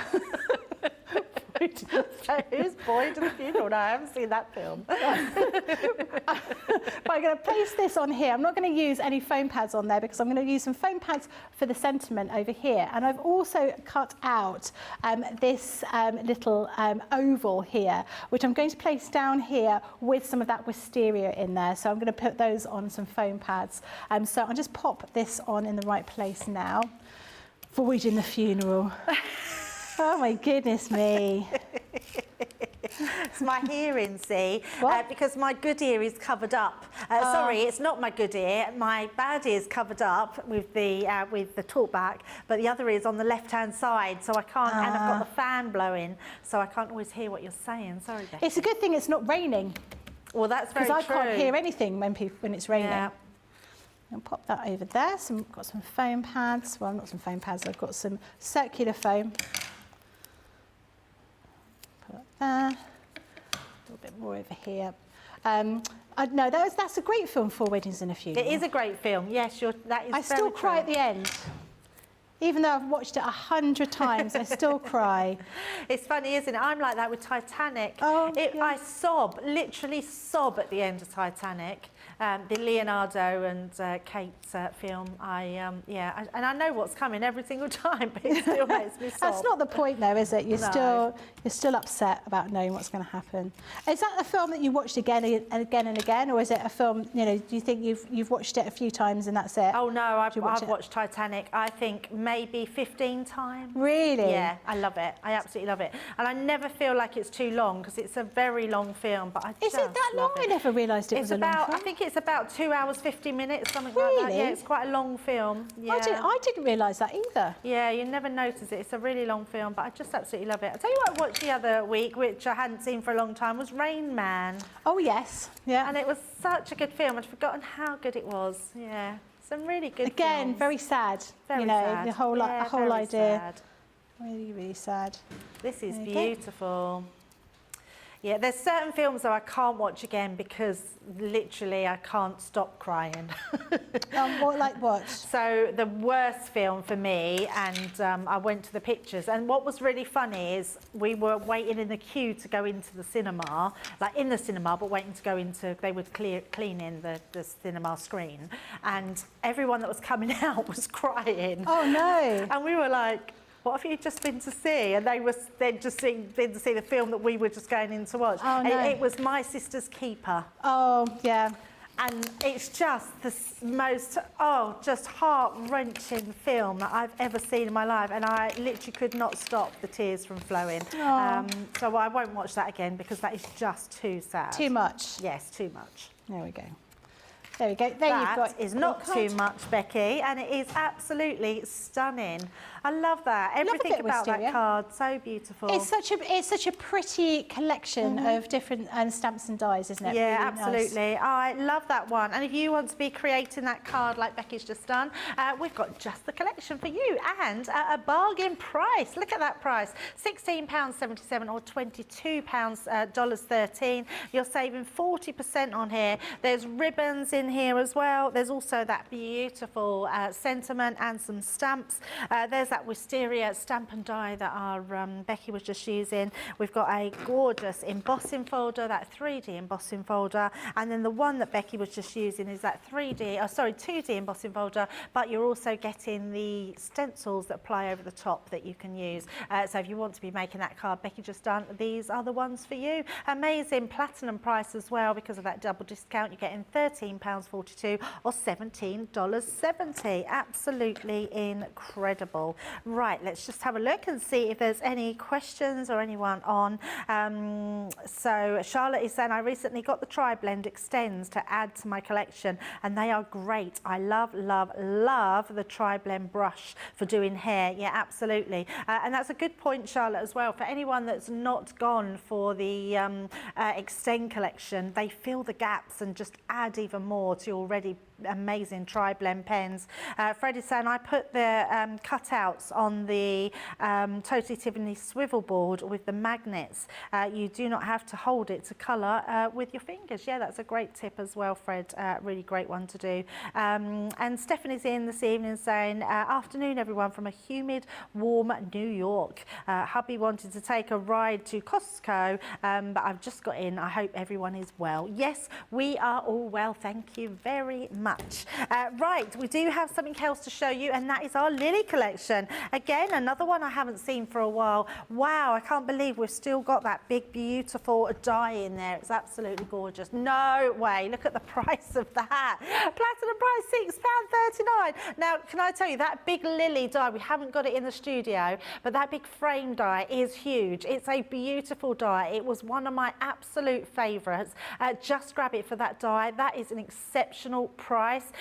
So who's Boyd and the Funeral? No, I haven't seen that film. But I'm going to place this on here. I'm not going to use any foam pads on there because I'm going to use some foam pads for the sentiment over here. And I've also cut out this little oval here, which I'm going to place down here with some of that wisteria in there. So I'm going to put those on some foam pads. So I'll just pop this on in the right place now. Void in the Funeral. Oh my goodness me. It's my hearing, see, What? because my good ear is covered up. Sorry, it's not my good ear. My bad ear is covered up with the talkback, but the other ear is on the left-hand side, so I can't. And I've got the fan blowing, so I can't always hear what you're saying. Sorry, Becky. It's a good thing it's not raining, Well, that's very because true. I can't hear anything when it's raining. Yeah. I'll pop that over there. Got some foam pads. Well, not some foam pads. I've got some circular foam. Put that there. A little bit more over here. No, that's a great film, Four Weddings and a Funeral. It is a great film. Yes, that is. I still very cry true. at the end. Even though I've watched it 100 times, I still cry. It's funny, isn't it? I'm like that with Titanic. Oh, yeah. I sob, literally sob at the end of Titanic. The Leonardo and Kate film. And I know what's coming every single time, but it still makes me sob. That's not the point, though, is it? You're No. still upset about knowing what's going to happen. Is that a film that you watched again and again and again, or is it a film? Do you think you've watched it a few times and that's it? Oh no, I've watch it? watched Titanic. I think maybe 15 times. Really? Yeah, I love it. I absolutely love it, and I never feel like it's too long because it's a very long film. But Is it that long? I never realised it was a long film. I think it's about 2 hours 50 minutes, something like that. Really? Yeah, it's quite a long film. Yeah. I didn't realise that either. Yeah, you never notice it. It's a really long film, but I just absolutely love it. I'll tell you what I watched the other week, which I hadn't seen for a long time, was Rain Man. Oh yes, yeah. And it was such a good film. I'd forgotten how good it was. Yeah, some really good Again, films. very sad. Very sad. The whole very idea. sad. Really, really sad. This is There you go. beautiful. Yeah, there's certain films that I can't watch again because literally I can't stop crying. What? So the worst film for me, and I went to the pictures, and what was really funny is we were waiting in the queue to go into the cinema, like in the cinema, but waiting to go into, they were cleaning the cinema screen, and everyone that was coming out was crying. Oh no. And we were like, what have you just been to see? And they'd just been to see the film that we were just going in to watch. Oh, no. And it was My Sister's Keeper. Oh, yeah. And it's just the most, just heart-wrenching film that I've ever seen in my life. And I literally could not stop the tears from flowing. So I won't watch that again because that is just too sad. Too much. Yes, too much. There we go. There we go. There you've got. That is not too much, Becky, and it is absolutely stunning. I love that. Everything bit of about that wisteria. card, so beautiful. It's such a pretty collection of different stamps and dies, isn't it? Yeah, Really nice. absolutely. I love that one. And if you want to be creating that card like Becky's just done, we've got just the collection for you and a bargain price. Look at that price, £16.77 or $22.13. You're saving 40% on here. There's ribbons in here as well. There's also that beautiful sentiment and some stamps. There's that wisteria stamp and die that our Becky was just using. We've got a gorgeous embossing folder, that 3D embossing folder, and then the one that Becky was just using is that 2D embossing folder, but you're also getting the stencils that apply over the top that you can use. So if you want to be making that card Becky just done, these are the ones for you. Amazing platinum price as well because of that double discount. You're getting £13.42 or $17.70. Absolutely incredible. Right, let's just have a look and see if there's any questions or anyone on. So Charlotte is saying, I recently got the Tri-Blend Extends to add to my collection and they are great. I love, love, love the Tri-Blend brush for doing hair. Yeah, absolutely. And that's a good point, Charlotte, as well. For anyone that's not gone for the Extend collection, they fill the gaps and just add even more to your already amazing Tri-Blend pens. Fred is saying, I put the cutouts on the Totally Tiffany swivel board with the magnets. You do not have to hold it to colour with your fingers. Yeah, that's a great tip as well, Fred. Really great one to do. And Stephanie's in this evening saying, afternoon everyone from a humid, warm New York. Hubby wanted to take a ride to Costco, but I've just got in. I hope everyone is well. Yes, we are all well. Thank you very much. Right, we do have something else to show you, and that is our lily collection. Again, another one I haven't seen for a while. Wow, I can't believe we've still got that big, beautiful die in there. It's absolutely gorgeous. No way, look at the price of that. Platinum price, £6.39. Now, can I tell you, that big lily die, we haven't got it in the studio, but that big frame die is huge. It's a beautiful die. It was one of my absolute favourites. Just grab it for that die. That is an exceptional price.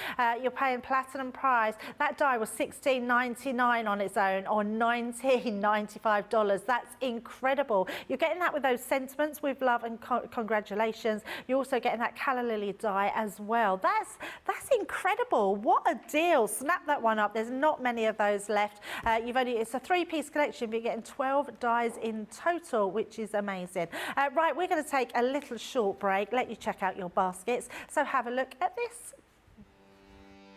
You're paying platinum price. That die was $16.99 on its own, or $19.95. That's incredible. You're getting that with those sentiments with love and congratulations. You're also getting that calla lily die as well. That's incredible. What a deal. Snap that one up. There's not many of those left. It's a 3-piece collection, but you're getting 12 dies in total, which is amazing. Right, we're going to take a little short break, let you check out your baskets. So have a look at this.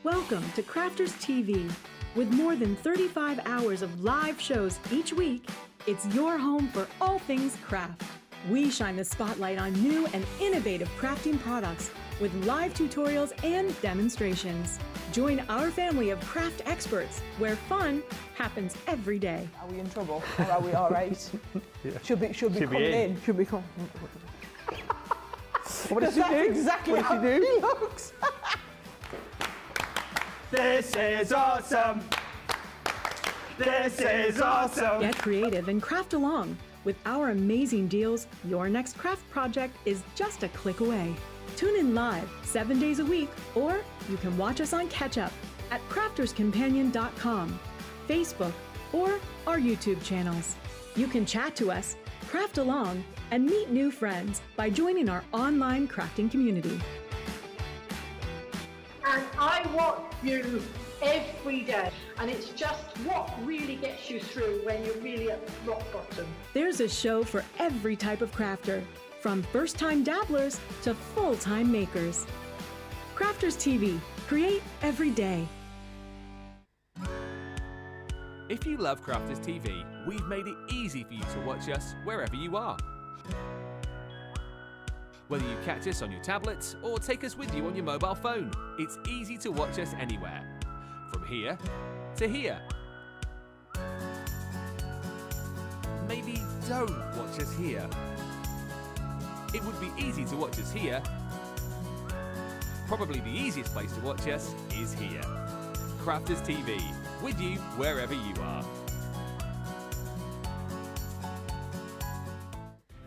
Welcome to Crafters TV. With more than 35 hours of live shows each week, it's your home for all things craft. We shine the spotlight on new and innovative crafting products with live tutorials and demonstrations. Join our family of craft experts where fun happens every day. Are we in trouble or are we all right? Should be coming in. Should be coming. What does she do? Exactly how he looks. This is awesome. This is awesome. Get creative and craft along. With our amazing deals, your next craft project is just a click away. Tune in live 7 days a week, or you can watch us on Catch Up at crafterscompanion.com, Facebook, or our YouTube channels. You can chat to us, craft along, and meet new friends by joining our online crafting community. And I watch you every day, and it's just what really gets you through when you're really at rock bottom. There's a show for every type of crafter, from first-time dabblers to full-time makers. Crafters TV. Create every day. If you love Crafters TV, we've made it easy for you to watch us wherever you are. Whether you catch us on your tablets or take us with you on your mobile phone, it's easy to watch us anywhere. From here to here. Maybe don't watch us here. It would be easy to watch us here. Probably the easiest place to watch us is here. Crafters TV, with you wherever you are.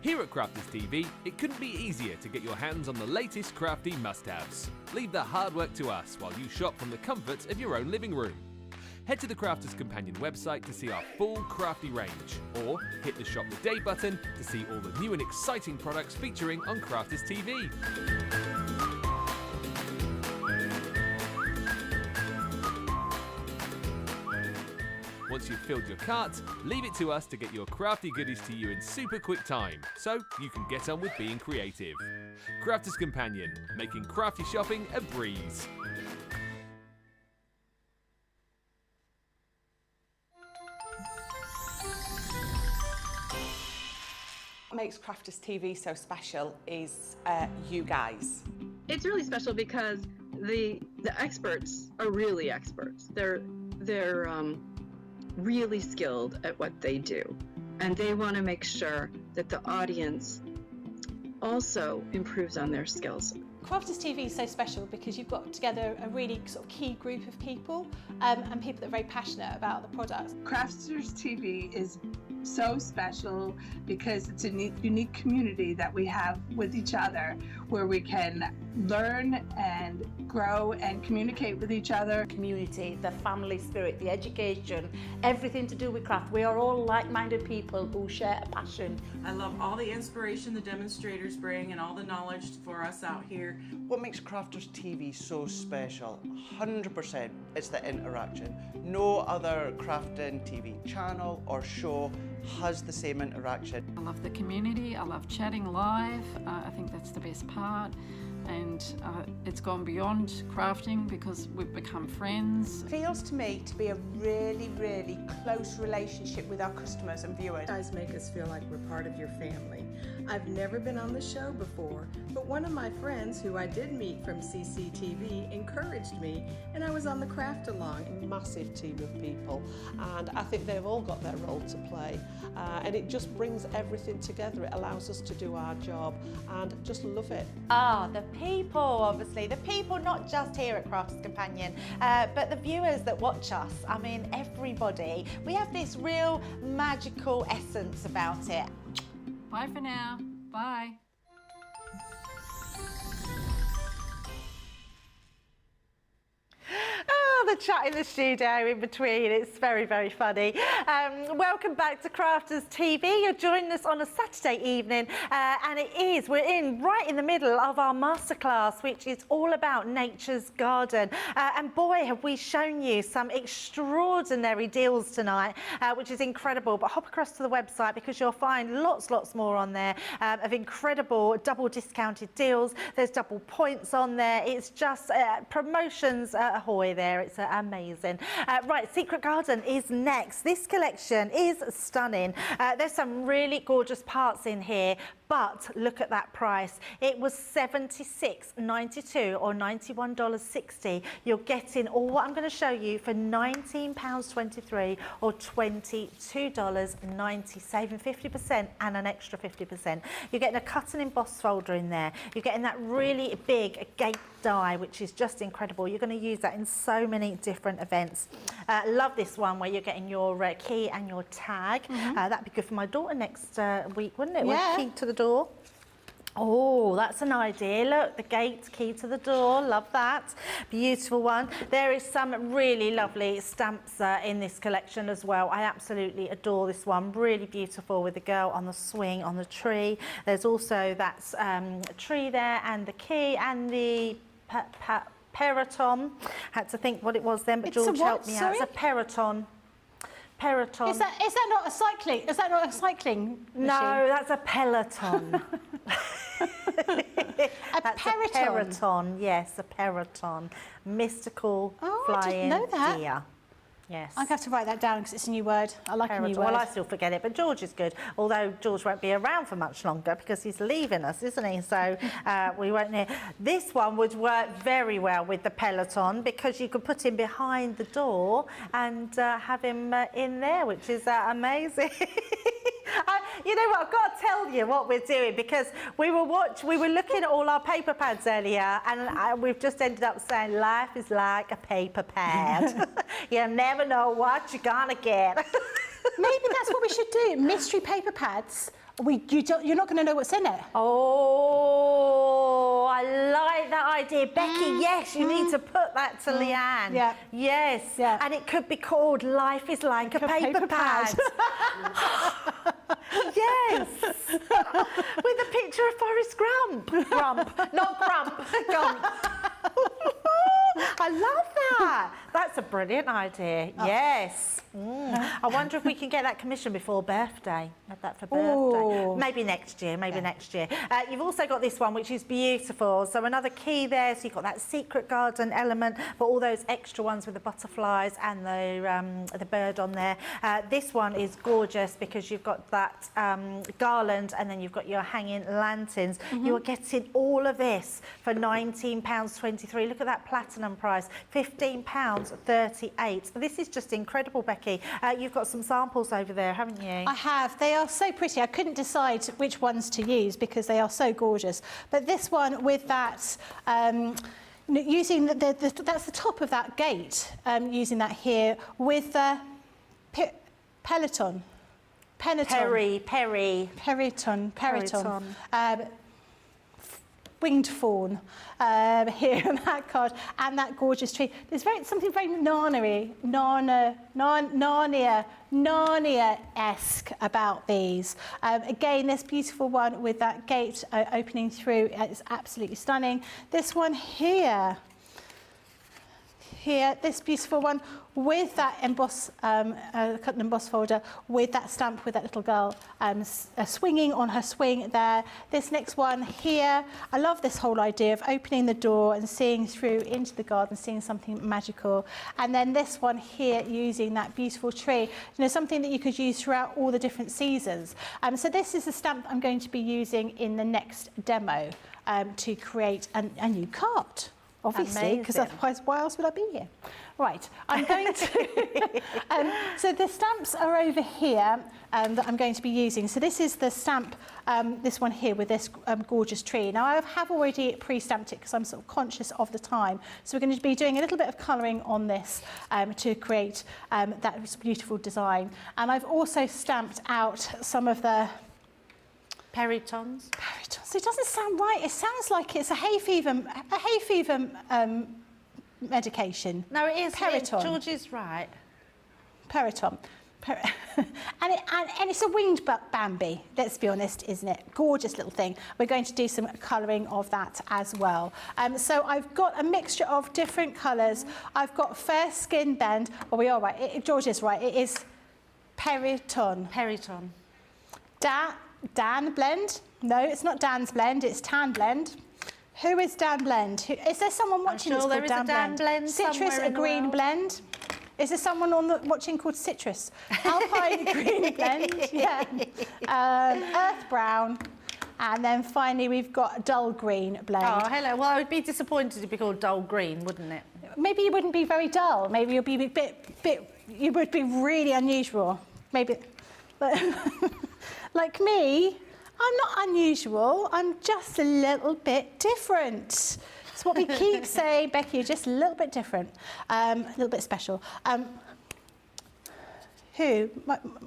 Here at Crafters TV, it couldn't be easier to get your hands on the latest crafty must-haves. Leave the hard work to us while you shop from the comfort of your own living room. Head to the Crafters Companion website to see our full crafty range, or hit the Shop the Day button to see all the new and exciting products featuring on Crafters TV. Once you've filled your cart, leave it to us to get your crafty goodies to you in super quick time, so you can get on with being creative. Crafters Companion, making crafty shopping a breeze. What makes Crafters TV so special is you guys. It's really special because the experts are really experts. They're really skilled at what they do, and they want to make sure that the audience also improves on their skills. Crafters TV is so special because you've got together a really sort of key group of people and people that are very passionate about the products. Crafters TV is so special because it's a unique community that we have with each other where we can learn and grow and communicate with each other. Community, the family spirit, the education, everything to do with craft. We are all like-minded people who share a passion. I love all the inspiration the demonstrators bring and all the knowledge for us out here. What makes Crafters TV so special? 100% it's the interaction. No other crafting TV channel or show has the same interaction. I love the community, I love chatting live, I think that's the best part. And it's gone beyond crafting because we've become friends. It feels to me to be a really, really close relationship with our customers and viewers. You guys make us feel like we're part of your family. I've never been on the show before, but one of my friends who I did meet from CCTV encouraged me, and I was on the craft along. A massive team of people, and I think they've all got their role to play, and it just brings everything together. It allows us to do our job and just love it. The people, obviously, the people not just here at Crafters Companion, but the viewers that watch us. I mean, everybody. We have this real magical essence about it. Bye for now. Bye. The chat in the studio in between, it's very, very funny. Welcome back to Crafters TV. You're joining us on a Saturday evening, and we're right in the middle of our masterclass, which is all about nature's garden. And boy, have we shown you some extraordinary deals tonight, which is incredible. But hop across to the website because you'll find lots more on there of incredible double discounted deals. There's double points on there. It's just promotions ahoy there. It's amazing. Right, Secret Garden is next. This collection is stunning. There's some really gorgeous parts in here, but look at that price. It was $76.92 or $91.60. You're getting all what I'm going to show you for £19.23 or $22.90, saving 50% and an extra 50%. You're getting a cut and emboss folder in there. You're getting that really big gate die, which is just incredible. You're going to use that in so many different events. Love this one where you're getting your key and your tag. That'd be good for my daughter next week, wouldn't it? Yeah. With key to the door. Oh, that's an idea. Look, the gate, key to the door. Love that. Beautiful one. There is some really lovely stamps in this collection as well. I absolutely adore this one. Really beautiful with the girl on the swing on the tree. There's also that tree there and the key and the peraton. Had to think what it was then, but It's George a what? helped me out. Sorry? It's a peraton. Peraton. Is that not a cycling? Is that not a cycling machine? No, that's a peloton. That's periton. a periton, yes, a periton. Mystical I flying didn't know that. deer. Yes. I'm going to have to write that down because it's a new word. I like a new word. Well, I still forget it, but George is good. Although George won't be around for much longer because he's leaving us, isn't he? So we won't know. This one would work very well with the peloton because you could put him behind the door and have him in there, which is amazing. You know what? I've got to tell you what we're doing because we were looking at all our paper pads earlier, and we've just ended up saying life is like a paper pad. You never know what you're gonna get. Maybe that's what we should do. Mystery paper pads. You're not going to know what's in it. Oh, I like that idea. Becky, yes, you need to put that to Leanne. Yeah. Yes. Yeah. And it could be called Life is Like a Paper Pad. Yes. With a picture of Forrest Gump. Not Grump. Gump. I love that. That's a brilliant idea. Oh. Yes. I wonder if we can get that commission before birthday. Have that for birthday. Ooh. Maybe next year. Next year. You've also got this one, which is beautiful. So another key there. So you've got that secret garden element, but all those extra ones with the butterflies and the bird on there. This one is gorgeous because you've got that garland and then you've got your hanging lanterns. You are getting all of this for £19.23. Look at that platinum price, £15.38. This is just incredible, Becky. You've got some samples over there, haven't you? I have. They are so pretty. I couldn't decide which ones to use because they are so gorgeous. But this one with that, using that's the top of that gate, using that here with the peloton. Periton. Winged fawn here on that card, and that gorgeous tree. There's something very Narnia-esque about these. Again, this beautiful one with that gate opening through is absolutely stunning. This one here, this beautiful one with that cut and emboss folder, with that stamp with that little girl swinging on her swing there. This next one here, I love this whole idea of opening the door and seeing through into the garden, seeing something magical. And then this one here, using that beautiful tree, something that you could use throughout all the different seasons. So this is the stamp I'm going to be using in the next demo to create a new card. Obviously, because otherwise, why else would I be here? Right, I'm going to... so the stamps are over here that I'm going to be using. So this is the stamp, this one here with this gorgeous tree. Now, I have already pre-stamped it because I'm sort of conscious of the time. So we're going to be doing a little bit of colouring on this to create that beautiful design. And I've also stamped out some of the... Peritons. It doesn't sound right. It sounds like it's a hay fever medication. No, it is. Periton. George is right. Periton. And it's a winged Bambi, let's be honest, isn't it? Gorgeous little thing. We're going to do some colouring of that as well. So I've got a mixture of different colours. I've got Fair Skin Blend. Well, we are right. George is right. It is Periton. Dan Blend? No, it's not Dan's Blend, it's Tan Blend. Who is Dan Blend? Is there someone watching that's called Dan Blend? Citrus, a green blend. Is there someone watching called Citrus? Alpine green blend, yeah. Earth brown. And then finally we've got a dull green blend. Oh, hello. Well, I would be disappointed to be called dull green, wouldn't it? Maybe you wouldn't be very dull. Maybe you'll be a bit you would be really unusual. Maybe. Like me, I'm not unusual, I'm just a little bit different. It's what we keep saying, Becky, you're just a little bit different, a little bit special. Who?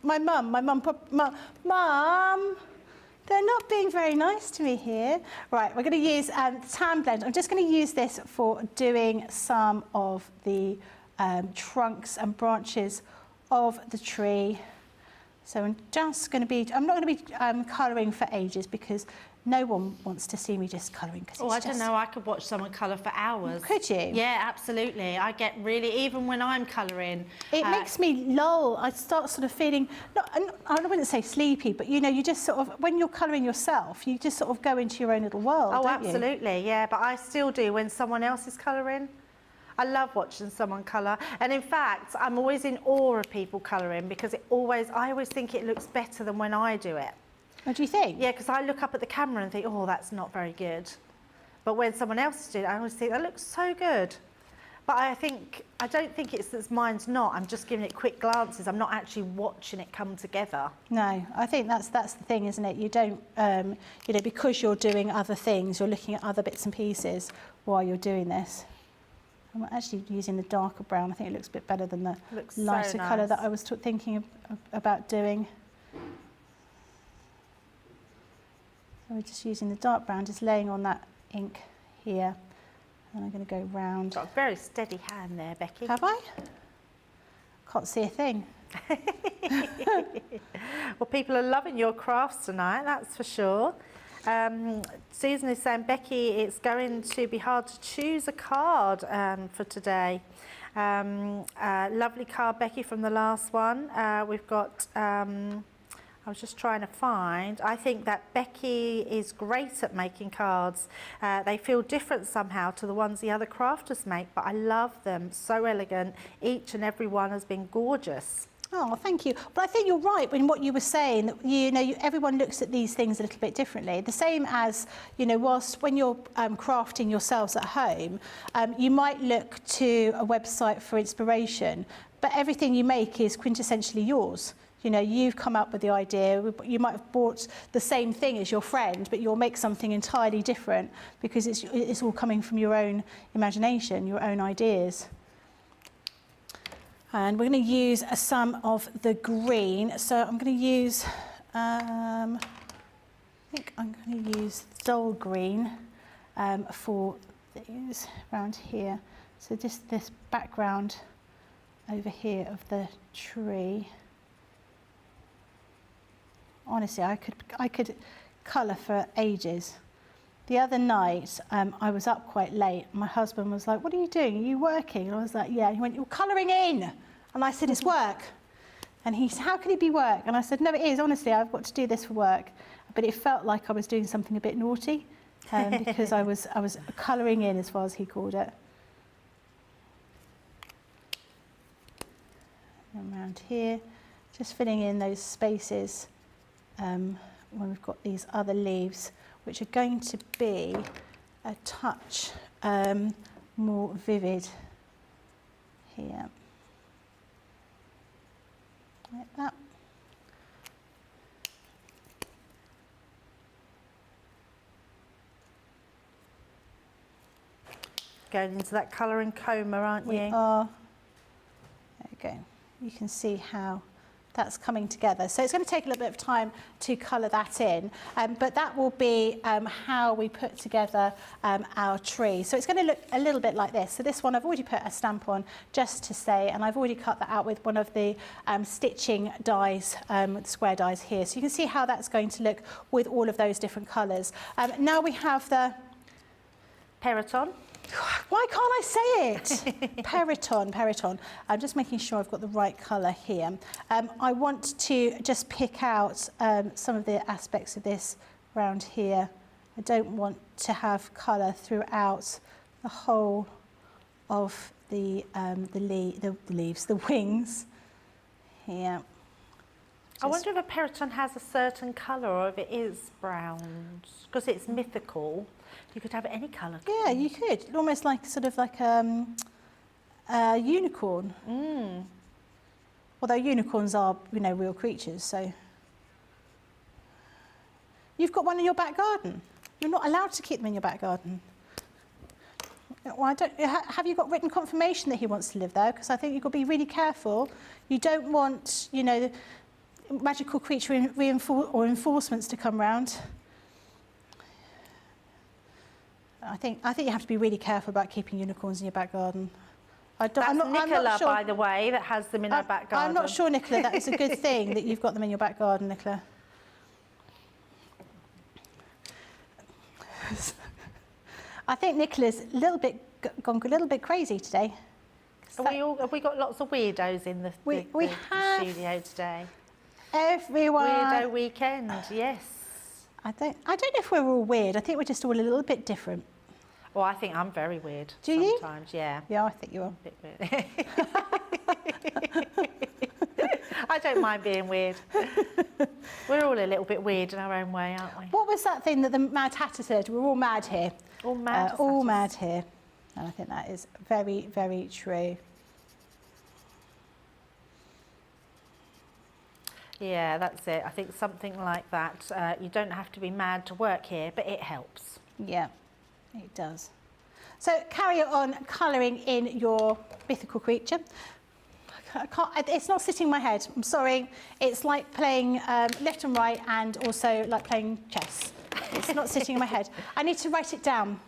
My mum, Mum, they're not being very nice to me here. Right, we're going to use the Tan Blend. I'm just going to use this for doing some of the trunks and branches of the tree. So I'm not going to be colouring for ages because no one wants to see me just colouring because I don't know, I could watch someone colour for hours. Could you? Yeah, absolutely. I get really, even when I'm colouring. It makes me lull. I start sort of feeling, I wouldn't say sleepy, but you know, you just sort of, when you're colouring yourself, you just sort of go into your own little world, Oh, don't absolutely, yeah. But I still do when someone else is colouring. I love watching someone colour. And in fact, I'm always in awe of people colouring because I always think it looks better than when I do it. What do you think? Yeah, because I look up at the camera and think, oh, that's not very good. But when someone else did it, I always think, that looks so good. But I don't think it's that mine's not. I'm just giving it quick glances. I'm not actually watching it come together. No, I think that's the thing, isn't it? You don't, you know, because you're doing other things, you're looking at other bits and pieces while you're doing this. I'm actually using the darker brown. I think it looks a bit better than the lighter so colour nice. that I was thinking about doing. So we're just using the dark brown, just laying on that ink here. And I'm going to go round. Got a very steady hand there, Becky. Have I? Can't see a thing. Well, people are loving your crafts tonight, that's for sure. Susan is saying, Becky, it's going to be hard to choose a card for today. Lovely card, Becky, from the last one. We've got, I was just trying to find, I think that Becky is great at making cards. They feel different somehow to the ones the other crafters make, but I love them, so elegant. Each and every one has been gorgeous. Oh, thank you. But I think you're right in what you were saying, that, you know, everyone looks at these things a little bit differently. The same as, you know, whilst when you're crafting yourselves at home, you might look to a website for inspiration, but everything you make is quintessentially yours. You know, you've come up with the idea. You might have bought the same thing as your friend, but you'll make something entirely different because it's all coming from your own imagination, your own ideas. And we're going to use some of the green. So I'm going to use, I think I'm going to use dull green for these around here. So just this background over here of the tree. Honestly, I could colour for ages. The other night, I was up quite late. My husband was like, what are you doing? Are you working? And I was like, yeah. He went, you're colouring in. And I said, it's work. And he said, how can it be work? And I said, no, it is. Honestly, I've got to do this for work. But it felt like I was doing something a bit naughty because I was colouring in, as far as he called it. And around here, just filling in those spaces when we've got these other leaves, which are going to be a touch more vivid here. Like that. Going into that colouring coma, aren't you? We are. There we go. You can see how that's coming together. So it's going to take a little bit of time to colour that in, but that will be how we put together our tree. So it's going to look a little bit like this. So this one I've already put a stamp on just to say, and I've already cut that out with one of the stitching dies, square dies here. So you can see how that's going to look with all of those different colours. Now we have the Periton. Why can't I say it? Periton. I'm just making sure I've got the right colour here. I want to just pick out some of the aspects of this around here. I don't want to have colour throughout the whole of the leaves, the wings here. I wonder if a Periton has a certain colour or if it is brown, because it's mythical. You could have any colour. Yeah, you could. Almost like sort of like a unicorn. Although unicorns are, you know, real creatures. So you've got one in your back garden. You're not allowed to keep them in your back garden. Well, I don't. Have you got written confirmation that he wants to live there? Because I think you've got to be really careful. You don't want, you know, magical creature enforcements to come round. I think you have to be really careful about keeping unicorns in your back garden. That's Nicola, by the way, that has them in her back garden. I'm not sure, Nicola, that is a good thing that you've got them in your back garden, Nicola. I think Nicola's gone a little bit crazy today. Have we got lots of weirdos in the have studio today? Everyone. Weirdo weekend, yes. I don't know if we're all weird. I think we're just all a little bit different. Well, I think I'm very weird. Do you? Sometimes, yeah. Yeah, I think you are. A bit weird. I don't mind being weird. We're all a little bit weird in our own way, aren't we? What was that thing that the Mad Hatter said? We're all mad here. All mad. All mad here. And I think that is very, very true. Yeah, that's it. I think something like that. You don't have to be mad to work here, but it helps. Yeah, it does. So carry on colouring in your mythical creature. It's not sitting in my head, I'm sorry. It's like playing left and right and also like playing chess. It's not sitting in my head. I need to write it down.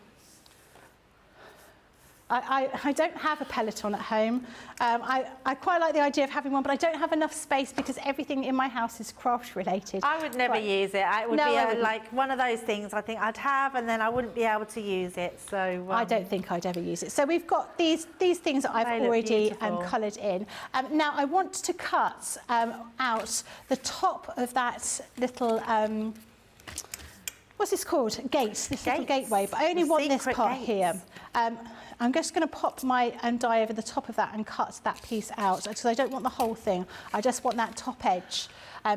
I don't have a Peloton at home. I quite like the idea of having one, but I don't have enough space because everything in my house is craft related. I would never use it. It would be like one of those things I think I'd have and then I wouldn't be able to use it. So I don't think I'd ever use it. So we've got these things that I've already coloured in. Now I want to cut out the top of that little what's this called? This little gateway. But I only want this part here. I'm just going to pop my die over the top of that and cut that piece out because I don't want the whole thing. I just want that top edge.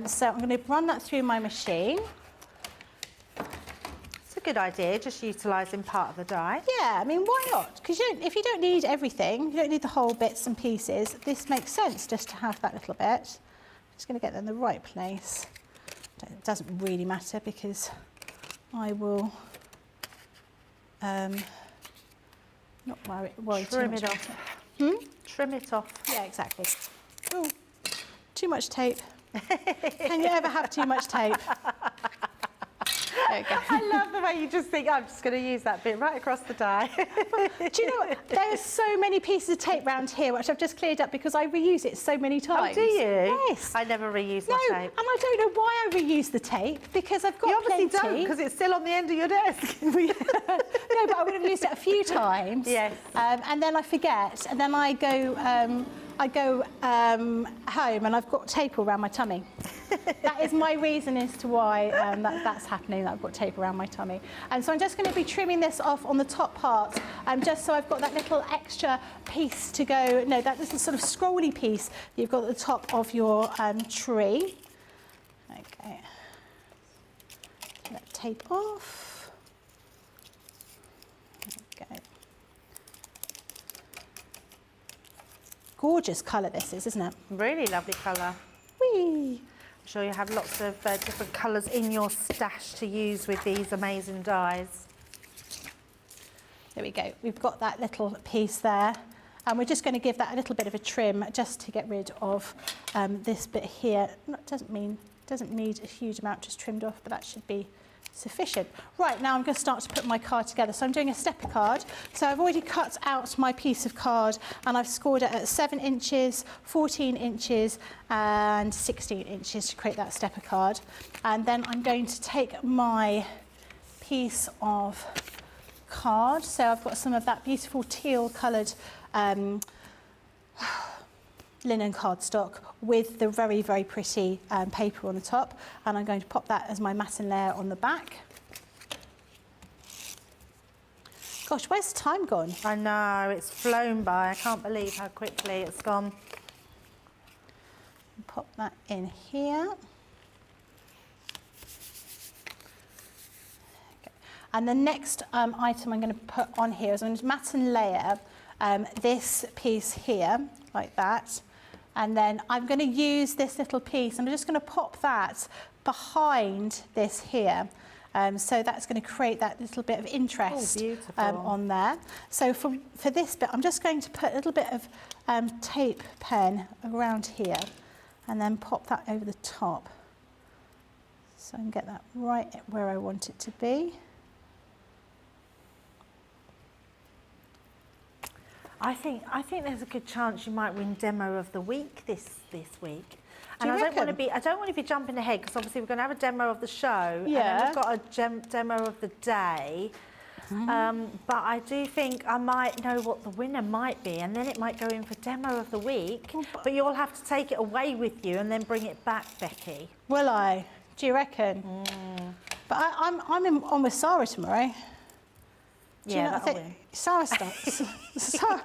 So I'm going to run that through my machine. It's a good idea, just utilising part of the die. Yeah, I mean, why not? Because if you don't need everything, you don't need the whole bits and pieces, this makes sense just to have that little bit. I'm just going to get them in the right place. It doesn't really matter because I will... not worry Trim it off. Trim it off. Yeah, exactly. Oh, too much tape. Can you ever have too much tape? There you go. I love the way you just think, I'm just going to use that bit right across the die. Do you know what? There are so many pieces of tape around here, which I've just cleared up because I reuse it so many times. Oh, do you? Yes. I never reuse my tape. And I don't know why I reuse the tape because I've got You obviously plenty. don't because it's still on the end of your desk. No, but I would have used it a few times. Yes. And then I forget, and then I go home and I've got tape all around my tummy. That is my reason as to why that's happening, that I've got tape around my tummy. And so I'm just going to be trimming this off on the top part, just so I've got that little extra piece to go, that little sort of scrolly piece that you've got at the top of your tree. Okay. That tape off. Okay. Gorgeous colour this is, isn't it? Really lovely colour. Whee! I'm sure you have lots of different colours in your stash to use with these amazing dies. There we go. We've got that little piece there. And we're just going to give that a little bit of a trim just to get rid of this bit here. Doesn't need a huge amount just trimmed off, but that should be sufficient. Right, now I'm going to start to put my card together. So I'm doing a stepper card. So I've already cut out my piece of card and I've scored it at 7 inches, 14 inches and 16 inches to create that stepper card. And then I'm going to take my piece of card. So I've got some of that beautiful teal coloured linen cardstock with the very, very pretty paper on the top, and I'm going to pop that as my matin layer on the back. Gosh, where's time gone? I know, it's flown by. I can't believe how quickly it's gone. Pop that in here. Okay. And the next item I'm going to put on here is I'm going to matin layer this piece here, like that. And then I'm going to use this little piece, I'm just going to pop that behind this here. So that's going to create that little bit of interest on there. So for this bit, I'm just going to put a little bit of tape pen around here and then pop that over the top. So I can get that right where I want it to be. I think there's a good chance you might win Demo of the Week this week. Do you I don't reckon? want to be jumping ahead because obviously we're going to have a demo of the show. Yeah. And then we've got a demo of the day. But I do think I might know what the winner might be, and then it might go in for demo of the week. But you'll have to take it away with you and then bring it back, Becky. Will I? Do you reckon? But I'm on with Sarah tomorrow. Do you know, I think Sarah starts. Sarah,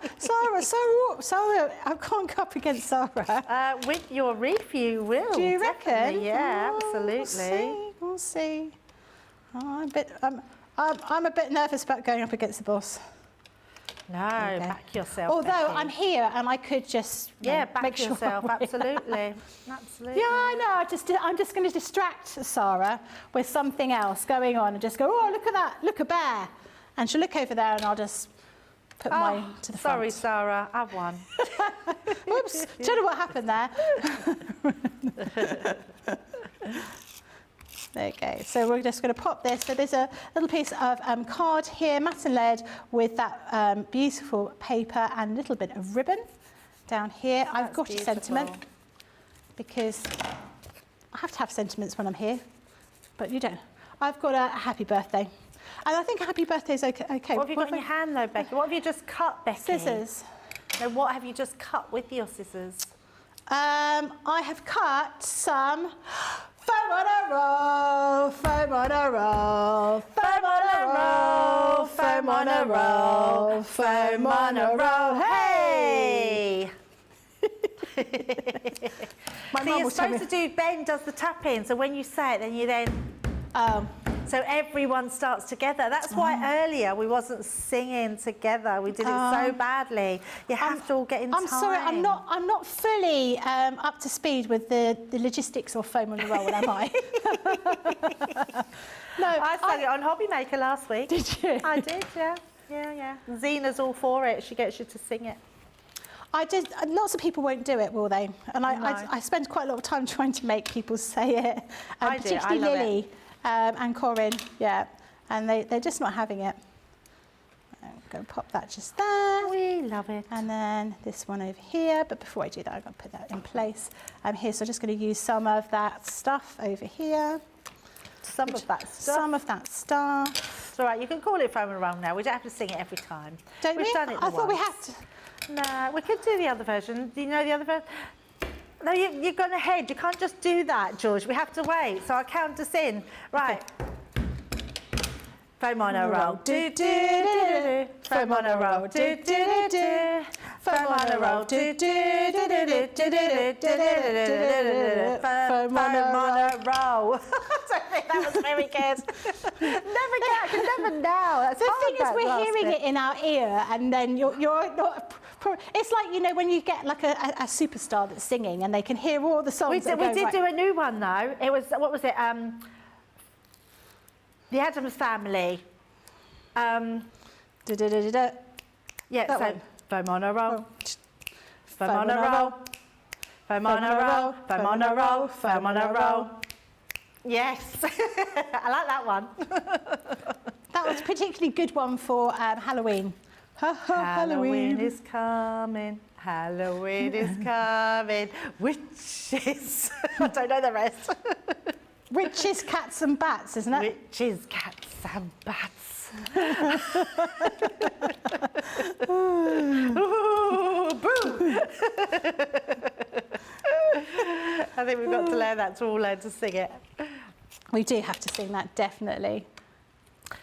I can't go up against Sarah. With your reef, you will. Do you reckon? Yeah, absolutely. We'll see. I'm a bit nervous about going up against the boss. No, back yourself. Although Becky. I'm here and I could just back make yourself. Sure Absolutely, absolutely. Yeah, I know. I'm just going to distract Sarah with something else going on and just go, oh, look at that, look, a bear. And she'll look over there and I'll just put mine to the front. Sorry, Sarah, I've won. Oops, do you know what happened there? There you go. So we're just going to pop this. So there's a little piece of card here, matte and lead, with that beautiful paper and a little bit of ribbon down here. I've got a sentiment because I have to have sentiments when I'm here, but you don't. I've got a happy birthday. And I think happy birthday is okay. What have you got in your hand though, Becky? What have you just cut, Becky? Scissors. No, what have you just cut with your scissors? I have cut some foam on a roll, foam on a roll, foam on a roll, foam on a roll, foam on a roll. Hey! So you're supposed to do, Ben does the tapping, so when you say it, then you then... So everyone starts together. That's why earlier we wasn't singing together. We did it so badly. You have to all get in time. I'm sorry, I'm not fully up to speed with the logistics of foam on the roll, am I? No, I sang it on Hobby Maker last week. Did you? I did, yeah. Yeah. Zena's all for it. She gets you to sing it. I did. Lots of people won't do it, will they? And I spend quite a lot of time trying to make people say it. I do. Particularly I love Lily. it. And Corinne, and they're just not having it. I'm going to pop that just there. We love it. And then this one over here, but before I do that, I'm going to put that in place. Here, so I'm just going to use some of that stuff over here. Some of that stuff? Some of that stuff. It's all right, you can call it foam and roll now. We don't have to sing it every time. Don't We've we? done it I thought we once. had to. No, we could do the other version. Do you know the other version? No, you're going ahead. You can't just do that, George. We have to wait. So I'll count us in. Right. Foam on a roll. Do, do, do, do. Foam on a roll. Do, do, do, do. Foam on a roll. Do, do, do, do, do, do, do, do. Foam on a roll. I don't think that was very good. Never get. I can never know. The thing is, we're hearing it in our ear, and then you're not. It's like, you know, when you get like a superstar that's singing and they can hear all the songs. We did do a new one though. It was, what was it? The Addams Family. Yeah, That so one. foam on a roll. Foam on a roll. Foam on a roll. Foam on a roll. Foam on a roll. Yes, I like that one. That was a particularly good one for Halloween. Halloween is coming. Halloween is coming. Witches. I don't know the rest. Witches, cats and bats, isn't it? Witches, cats and bats. Ooh, boo! I think we've got to learn that to all learn to sing it. We do have to sing that, definitely.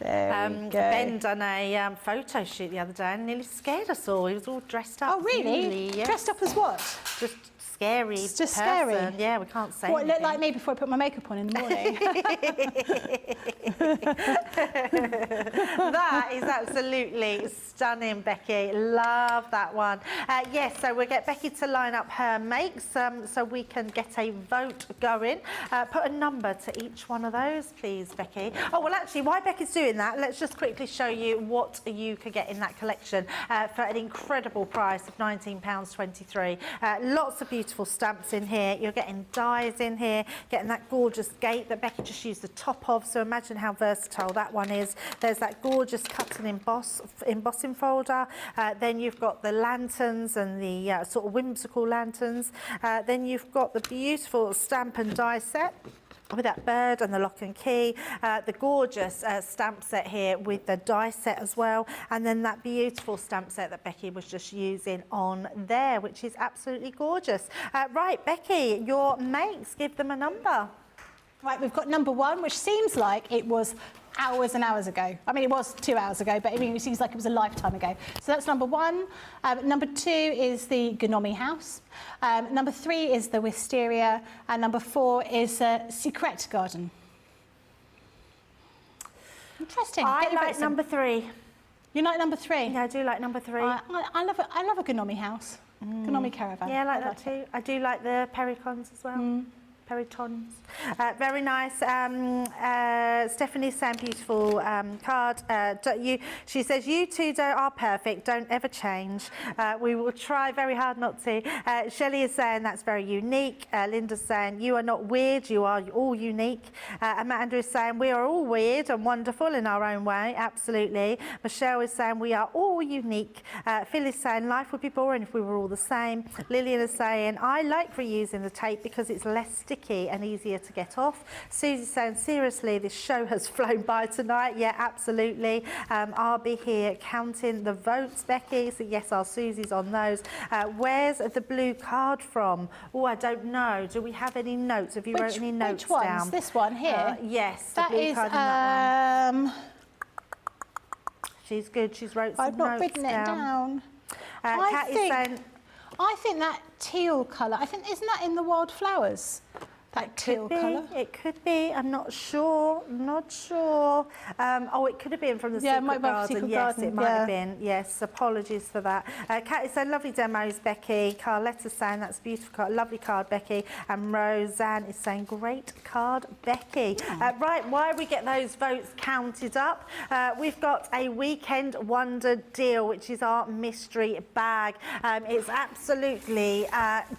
There we go. Ben done a photo shoot the other day and nearly scared us all. He was all dressed up. Oh, really? Really, yes. Dressed up as what? Just scary. It's just person. scary. Yeah, we can't say. What, it looked like me before I put my makeup on in the morning. That is absolutely stunning, Becky. Love that one. Yes, so we'll get Becky to line up her makes so we can get a vote going. Put a number to each one of those, please, Becky. Oh, well, actually, while Becky's doing that, let's just quickly show you what you could get in that collection for an incredible price of £19.23. Lots of beautiful stamps in here. You're getting dies in here, getting that gorgeous gate that Becky just used the top of. So imagine how versatile that one is. There's that gorgeous cut and embossing folder. Then you've got the lanterns and the sort of whimsical lanterns. Then you've got the beautiful stamp and die set. with that bird and the lock and key, the gorgeous stamp set here with the die set as well, and then that beautiful stamp set that Becky was just using on there, which is absolutely gorgeous. Right, Becky, your makes, give them a number. Right, we've got number 1, which seems like it was hours and hours ago. I mean, it was 2 hours ago, but I mean, it seems like it was a lifetime ago. So that's number 1. Number 2 is the Gnomi house. Number 3 is the Wisteria. And number 4 is Secret Garden. Interesting. I like number 3. You like number 3? Yeah, I do like number 3. I love a Gnomi house. Gnomi caravan. Yeah, I like that too. I do like the pericons as well. Peritons. Very nice. Stephanie's saying beautiful card. She says, you two are perfect. Don't ever change. We will try very hard not to. Shelley is saying that's very unique. Linda's saying, you are not weird. You are all unique. Amanda is saying, we are all weird and wonderful in our own way. Absolutely. Michelle is saying, we are all unique. Phil is saying, life would be boring if we were all the same. Lillian is saying, I like reusing the tape because it's less sticky and easier to get off. Susie's saying, seriously, this show has flown by tonight. Yeah, absolutely. I'll be here counting the votes, Becky. So yes, our Susie's on those. Where's the blue card from? Oh, I don't know. Do we have any notes? Have you wrote any notes which one's down? This one here? Yes, that the blue is, card in that one. She's good. She's wrote some I've not notes written it down. Kat is saying, I think that teal colour, isn't that in the wildflowers? That teal colour? It could be. I'm not sure. Not sure. Oh, it could have been from the Secret Garden. Yes, it might have been. Yes, apologies for that. Kat is saying, lovely demos, Becky. Carletta's saying, that's a beautiful card. Lovely card, Becky. And Roseanne is saying, great card, Becky. Right, while we get those votes counted up, we've got a Weekend Wonder deal, which is our mystery bag. It's absolutely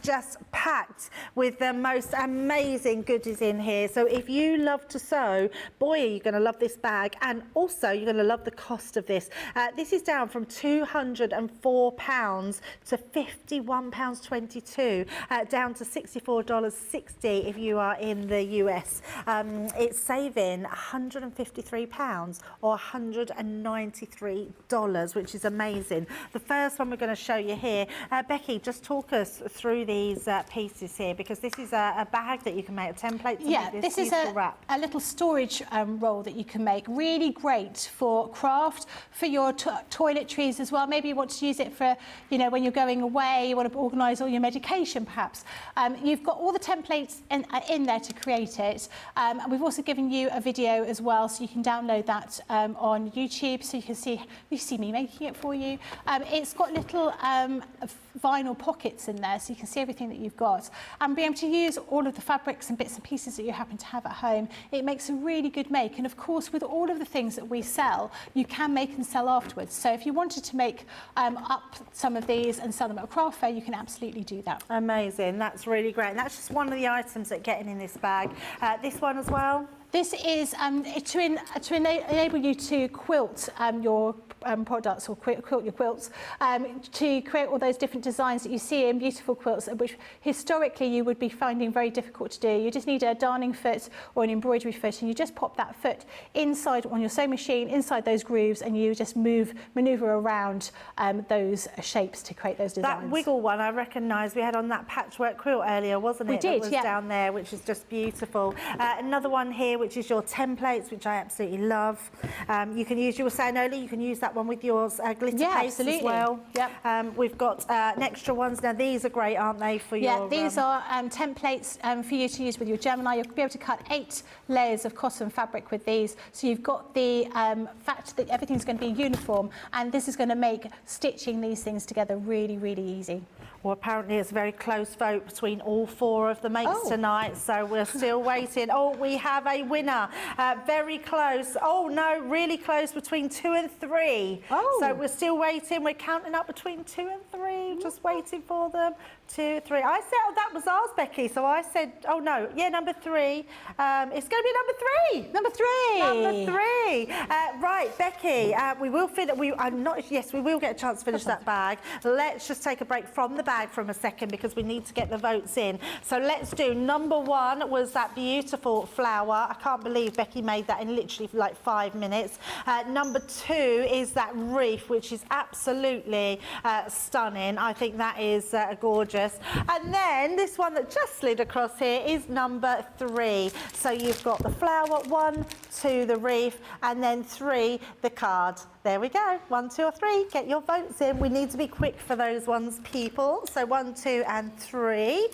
just packed with the most amazing goodies in here. So if you love to sew, boy, are you going to love this bag, and also you're going to love the cost of this. This is down from £204 to £51.22, down to $64.60 if you are in the US. It's saving £153 or $193, which is amazing. The first one we're going to show you here, Becky, just talk us through these pieces here, because this is a bag that you can make a template to make this is a little storage roll that you can make. Really great for craft, for your toiletries as well. Maybe you want to use it for, you know, when you're going away, you want to organise all your medication perhaps. You've got all the templates in there to create it. And we've also given you a video as well, so you can download that on YouTube, so you can see me making it for you. It's got little vinyl pockets in there, so you can see everything that you've got, and be able to use all of the fabrics and bits and pieces that you happen to have at home. It makes a really good make, and of course with all of the things that we sell, you can make and sell afterwards. So if you wanted to make up some of these and sell them at a craft fair, you can absolutely do that. Amazing, that's really great. And that's just one of the items that get in this bag. This one as well? This is to enable you to quilt your products, or quilt your quilts, to create all those different designs that you see in beautiful quilts, which historically you would be finding very difficult to do. You just need a darning foot or an embroidery foot, and you just pop that foot inside on your sewing machine, inside those grooves, and you just manoeuvre around those shapes to create those designs. That wiggle one I recognise we had on that patchwork quilt earlier, wasn't it? We did, that was down there, which is just beautiful. Another one here, which is your templates, which I absolutely love. You can use, you were saying earlier, you can use that one with your glitter paste as well. Yep. We've got extra ones now. These are great, aren't they, for your... Yeah, these are templates for you to use with your Gemini. You'll be able to cut 8 layers of cotton fabric with these. So you've got the fact that everything's going to be uniform, and this is going to make stitching these things together really, really easy. Well, apparently it's a very close vote between all 4 of the makes tonight, so we're still waiting. Oh, we have a winner. Very close. Oh, no, really close between 2 and 3. Oh. So we're still waiting. We're counting up between 2 and 3. just waiting for them. 2, 3. I said, oh, that was ours, Becky. So I said, oh no, yeah, number 3. It's going to be number 3. Number 3. Number 3. Right, Becky. We will finish. Yes, we will get a chance to finish that bag. Let's just take a break from the bag for a second because we need to get the votes in. So let's do number 1 was that beautiful flower. I can't believe Becky made that in literally like 5 minutes. Number 2 is that wreath, which is absolutely stunning. I think that is gorgeous. And then this one that just slid across here is number 3. So you've got the flower, 1, 2, the wreath, and then 3, the card. There we go. 1, 2 or 3. Get your votes in. We need to be quick for those ones, people. So 1, 2 and 3.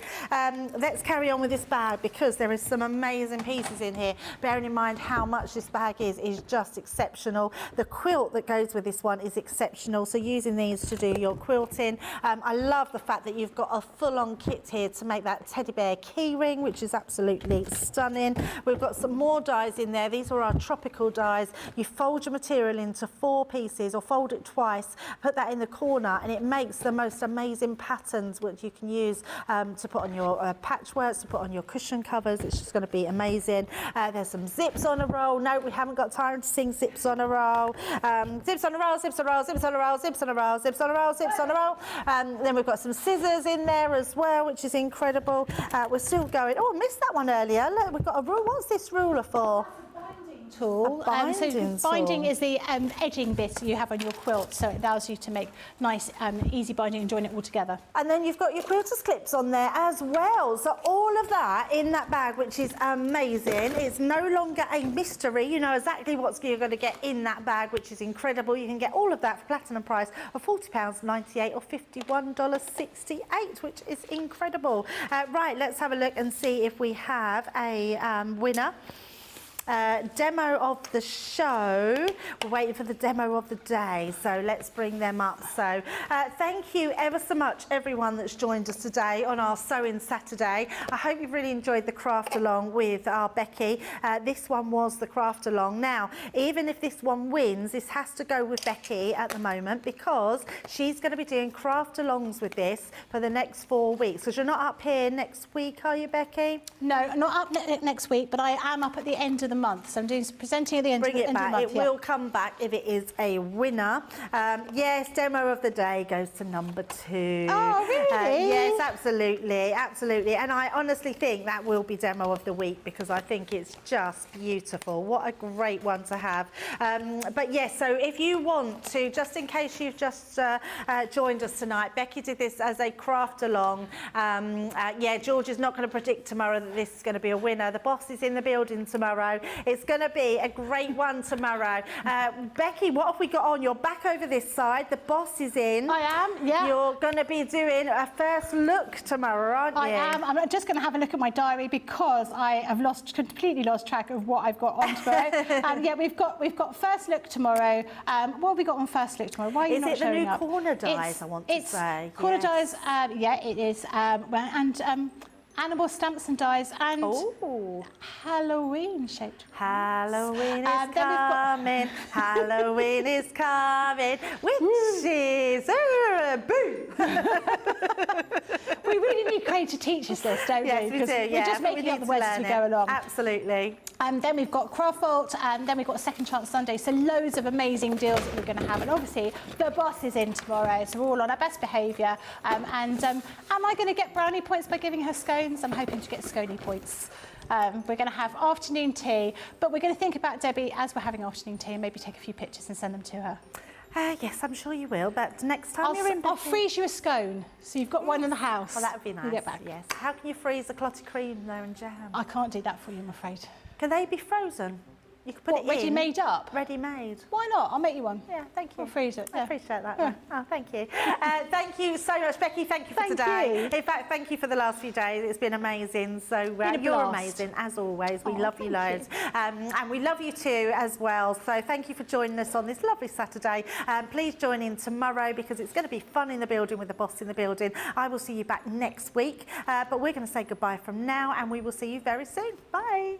Let's carry on with this bag because there is some amazing pieces in here. Bearing in mind how much this bag is just exceptional. The quilt that goes with this one is exceptional. So using these to do your quilting. I love the fact that you've got a full-on kit here to make that teddy bear key ring, which is absolutely stunning. We've got some more dies in there. These are our tropical dies. You fold your material into 4 pieces or fold it twice, put that in the corner, and it makes the most amazing patterns which you can use to put on your patchworks, to put on your cushion covers. It's just going to be amazing. There's some zips on a roll. No, we haven't got time to sing zips on a roll. Zips on a roll, zips on a roll, zips on a roll, zips on a roll, zips on a roll, zips on a roll. Then we've got some scissors in there as well, which is incredible. We're still going. Oh, I missed that one earlier. Look, we've got a rule. What's this ruler for? Tool. So binding is the edging bit you have on your quilt, so it allows you to make nice, easy binding and join it all together. And then you've got your quilter's clips on there as well. So all of that in that bag, which is amazing. It's no longer a mystery. You know exactly what you're going to get in that bag, which is incredible. You can get all of that for platinum price of £40.98 or $51.68, which is incredible. Right, let's have a look and see if we have a winner. Demo of the show. We're waiting for the demo of the day, so let's bring them up. So thank you ever so much everyone that's joined us today on our Sewing Saturday. I hope you've really enjoyed the craft along with our Becky. This one was the craft along. Now, even if this one wins, this has to go with Becky at the moment because she's going to be doing craft alongs with this for the next 4 weeks. Because you're not up here next week, are you, Becky? No, not up next week, but I am up at the end of the month. So I'm doing some presenting at the end, of the month. It will come back if it is a winner. Yes, demo of the day goes to number 2. Oh, really? Yes, absolutely, absolutely. And I honestly think that will be demo of the week because I think it's just beautiful. What a great one to have. But yes, so if you want to, just in case you've just joined us tonight, Becky did this as a craft along. Yeah, George is not going to predict tomorrow that this is going to be a winner. The boss is in the building tomorrow. It's going to be a great one tomorrow. Becky, what have we got on? You're back over this side. The boss is in. I am, yeah. You're going to be doing a first look tomorrow, aren't you? I am. I'm just going to have a look at my diary because I have completely lost track of what I've got on tomorrow. Yeah, we've got first look tomorrow. What have we got on first look tomorrow? Why are you not showing up? Is it the new corner dies, I want to say? Corner dies, yeah, it is. And animal stamps and dies and Halloween shaped. Halloween is coming, Halloween is coming, witches, boo! We really need Craig to teach us this, don't we? Yes, we do, We're just making up the words as we go along. Absolutely. And then we've got Craft Vault, and then we've got Second Chance Sunday, so loads of amazing deals that we're going to have. And obviously, the boss is in tomorrow, so we're all on our best behaviour. Am I going to get brownie points by giving her scones? I'm hoping to get scony points. We're going to have afternoon tea, but we're going to think about Debbie as we're having afternoon tea and maybe take a few pictures and send them to her. Yes, I'm sure you will, but next time you're in... I'll freeze you a scone, so you've got one in the house. Well, that would be nice. You get back. Yes. How can you freeze a clotted cream there and jam? I can't do that for you, I'm afraid. Can they be frozen? You could put it in. Ready made up? Ready made. Why not? I'll make you one. Yeah, thank you. I'll freeze it. I appreciate that. Yeah. Oh, thank you. Thank you so much, Becky. Thank you for today. In fact, thank you for the last few days. It's been amazing. So you're amazing, as always. We love you loads. And we love you too, as well. So thank you for joining us on this lovely Saturday. Please join in tomorrow because it's going to be fun in the building with the boss in the building. I will see you back next week. But we're going to say goodbye from now and we will see you very soon. Bye.